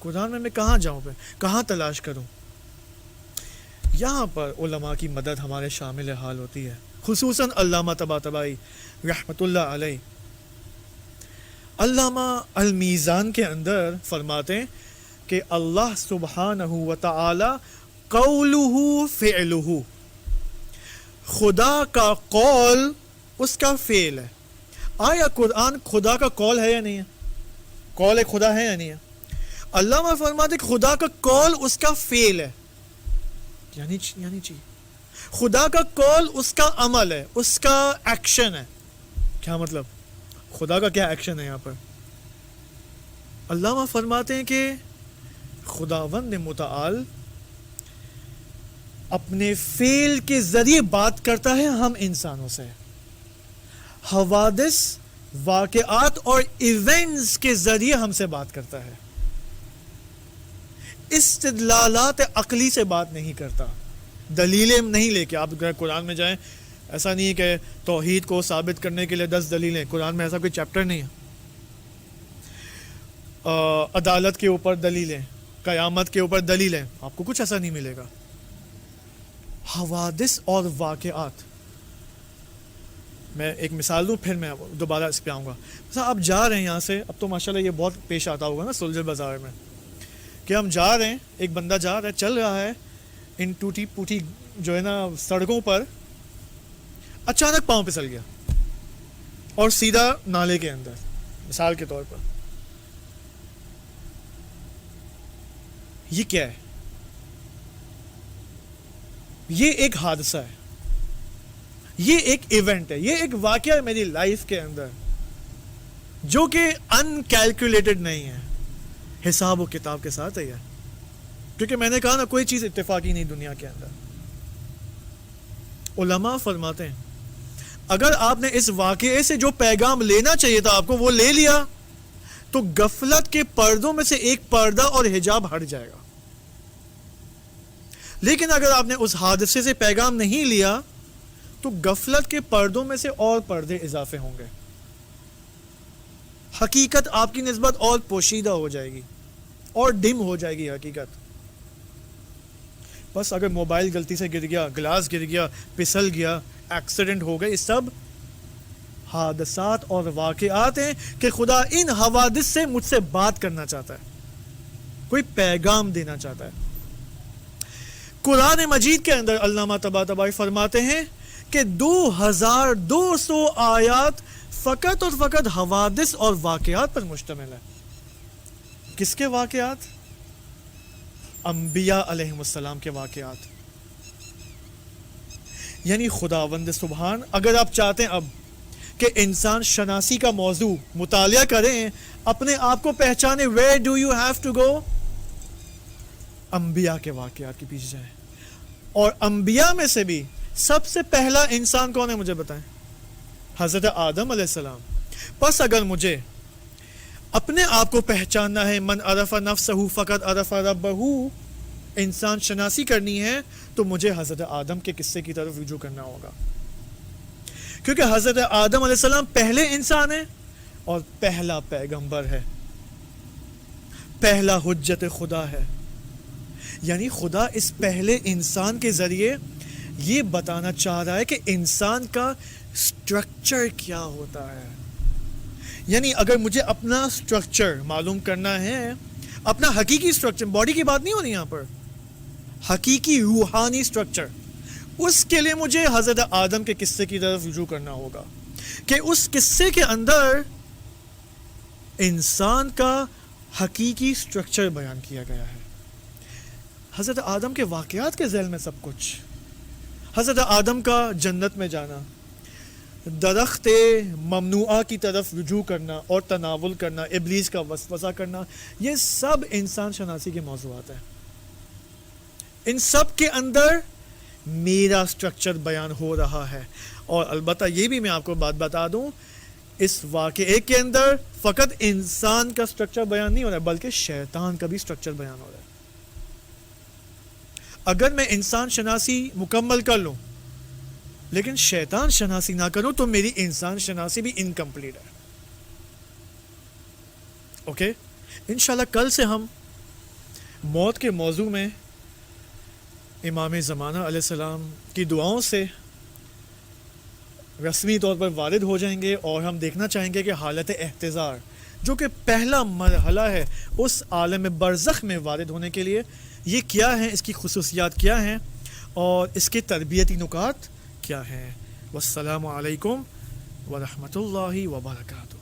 Speaker 1: قرآن میں کہاں جاؤں پہ, کہاں تلاش کروں؟ یہاں پر علماء کی مدد ہمارے شامل حال ہوتی ہے, خصوصاً علامہ طباطبائی رحمۃ اللہ علیہ. علامہ المیزان کے اندر فرماتے ہیں کہ اللہ سبحانہ و تعالی قولہ فعلہ، خدا کا قول اس کا فعل ہے. آیا قرآن خدا کا قول ہے یا نہیں ہے؟ قول خدا ہے یا نہیں ہے؟ علامہ فرماتے کہ خدا کا قول اس کا فعل ہے، یعنی چاہیے خدا کا قول اس کا عمل ہے، اس کا ایکشن ہے. کیا مطلب؟ خدا کا کیا ایکشن ہے یہاں پر؟ علامہ فرماتے ہیں کہ خداوند متعال اپنے فعل کے ذریعے بات کرتا ہے ہم انسانوں سے، حوادث، واقعات اور ایونٹس کے ذریعے ہم سے بات کرتا ہے، استدلالات عقلی سے بات نہیں کرتا، دلیلیں نہیں لے کے. آپ قرآن میں جائیں، ایسا نہیں ہے کہ توحید کو ثابت کرنے کے لیے 10 دلیلیں، قرآن میں ایسا کوئی چیپٹر نہیں ہے. عدالت کے اوپر دلیلیں، قیامت کے اوپر دلیلیں، آپ کو کچھ ایسا نہیں ملے گا. حوادث اور واقعات، میں ایک مثال دوں پھر میں دوبارہ اس پہ آؤں گا. مثلا آپ جا رہے ہیں یہاں سے، اب تو ماشاءاللہ یہ بہت پیش آتا ہوگا نا سلجھل بازار میں، کہ ہم جا رہے ہیں، ایک بندہ جا رہا ہے، چل رہا ہے ان ٹوٹی پوٹی جو ہے نا سڑکوں پر، اچانک پاؤں پھسل گیا اور سیدھا نالے کے اندر، مثال کے طور پر. یہ کیا ہے؟ یہ ایک حادثہ ہے، یہ ایک ایونٹ ہے، یہ ایک واقعہ ہے میری لائف کے اندر جو کہ ان کیلکولیٹڈ نہیں ہے، حساب و کتاب کے ساتھ ہے یہ. کیونکہ میں نے کہا نا کوئی چیز اتفاقی نہیں دنیا کے اندر. علماء فرماتے ہیں اگر آپ نے اس واقعے سے جو پیغام لینا چاہیے تھا آپ کو وہ لے لیا تو غفلت کے پردوں میں سے ایک پردہ اور حجاب ہٹ جائے گا. لیکن اگر آپ نے اس حادثے سے پیغام نہیں لیا تو غفلت کے پردوں میں سے اور پردے اضافے ہوں گے، حقیقت آپ کی نسبت اور پوشیدہ ہو جائے گی اور ڈم ہو جائے گی حقیقت. بس اگر موبائل غلطی سے گر گیا، گلاس گر گیا، پھسل گیا، ایکسیڈنٹ ہو گئے، یہ سب حادثات اور واقعات ہیں کہ خدا ان حوادث سے مجھ سے بات کرنا چاہتا ہے، کوئی پیغام دینا چاہتا ہے. قرآن مجید کے اندر علامہ طباطبائی فرماتے ہیں کہ 2200 آیات فقط اور فقط حوادث اور واقعات پر مشتمل ہے. کس کے واقعات؟ انبیاء علیہ السلام کے واقعات. یعنی خداوند سبحان، اگر آپ چاہتے ہیں اب کہ انسان شناسی کا موضوع مطالعہ کریں، اپنے آپ کو پہچانے، where do you have to go؟ انبیاء کے واقعات کے پیچھے جائیں. اور انبیاء میں سے بھی سب سے پہلا انسان کون ہے مجھے بتائیں؟ حضرت آدم علیہ السلام. پس اگر مجھے اپنے آپ کو پہچاننا ہے، من عرف نفسہ فقط عرف ربہ، انسان شناسی کرنی ہے تو مجھے حضرت آدم کے قصے کی طرف رجوع کرنا ہوگا. کیونکہ حضرت آدم علیہ السلام پہلے انسان ہے اور پہلا پیغمبر ہے، پہلا حجت خدا ہے. یعنی خدا اس پہلے انسان کے ذریعے یہ بتانا چاہ رہا ہے کہ انسان کا سٹرکچر کیا ہوتا ہے. یعنی اگر مجھے اپنا سٹرکچر معلوم کرنا ہے، اپنا حقیقی سٹرکچر، باڈی کی بات نہیں ہونی یہاں پر، حقیقی روحانی سٹرکچر، اس کے لیے مجھے حضرت آدم کے قصے کی طرف رجوع کرنا ہوگا کہ اس قصے کے اندر انسان کا حقیقی سٹرکچر بیان کیا گیا ہے. حضرت آدم کے واقعات کے ذیل میں سب کچھ، حضرت آدم کا جنت میں جانا، درخت ممنوعہ کی طرف رجوع کرنا اور تناول کرنا، ابلیس کا وسوسہ کرنا، یہ سب انسان شناسی کے موضوعات ہیں. ان سب کے اندر میرا سٹرکچر بیان ہو رہا ہے. اور البتہ یہ بھی میں آپ کو بات بتا دوں، اس واقعے کے اندر فقط انسان کا سٹرکچر بیان نہیں ہو رہا ہے بلکہ شیطان کا بھی سٹرکچر بیان ہو رہا ہے. اگر میں انسان شناسی مکمل کر لوں لیکن شیطان شناسی نہ کروں تو میری انسان شناسی بھی انکمپلیٹ ہے. اوکے، انشاءاللہ کل سے ہم موت کے موضوع میں امام زمانہ علیہ السلام کی دعاؤں سے رسمی طور پر وارد ہو جائیں گے اور ہم دیکھنا چاہیں گے کہ حالت احتضار جو کہ پہلا مرحلہ ہے اس عالم برزخ میں وارد ہونے کے لیے، یہ کیا ہیں، اس کی خصوصیات کیا ہیں اور اس کے تربیتی نکات کیا ہیں۔ والسلام علیکم ورحمۃ اللہ وبرکاتہ۔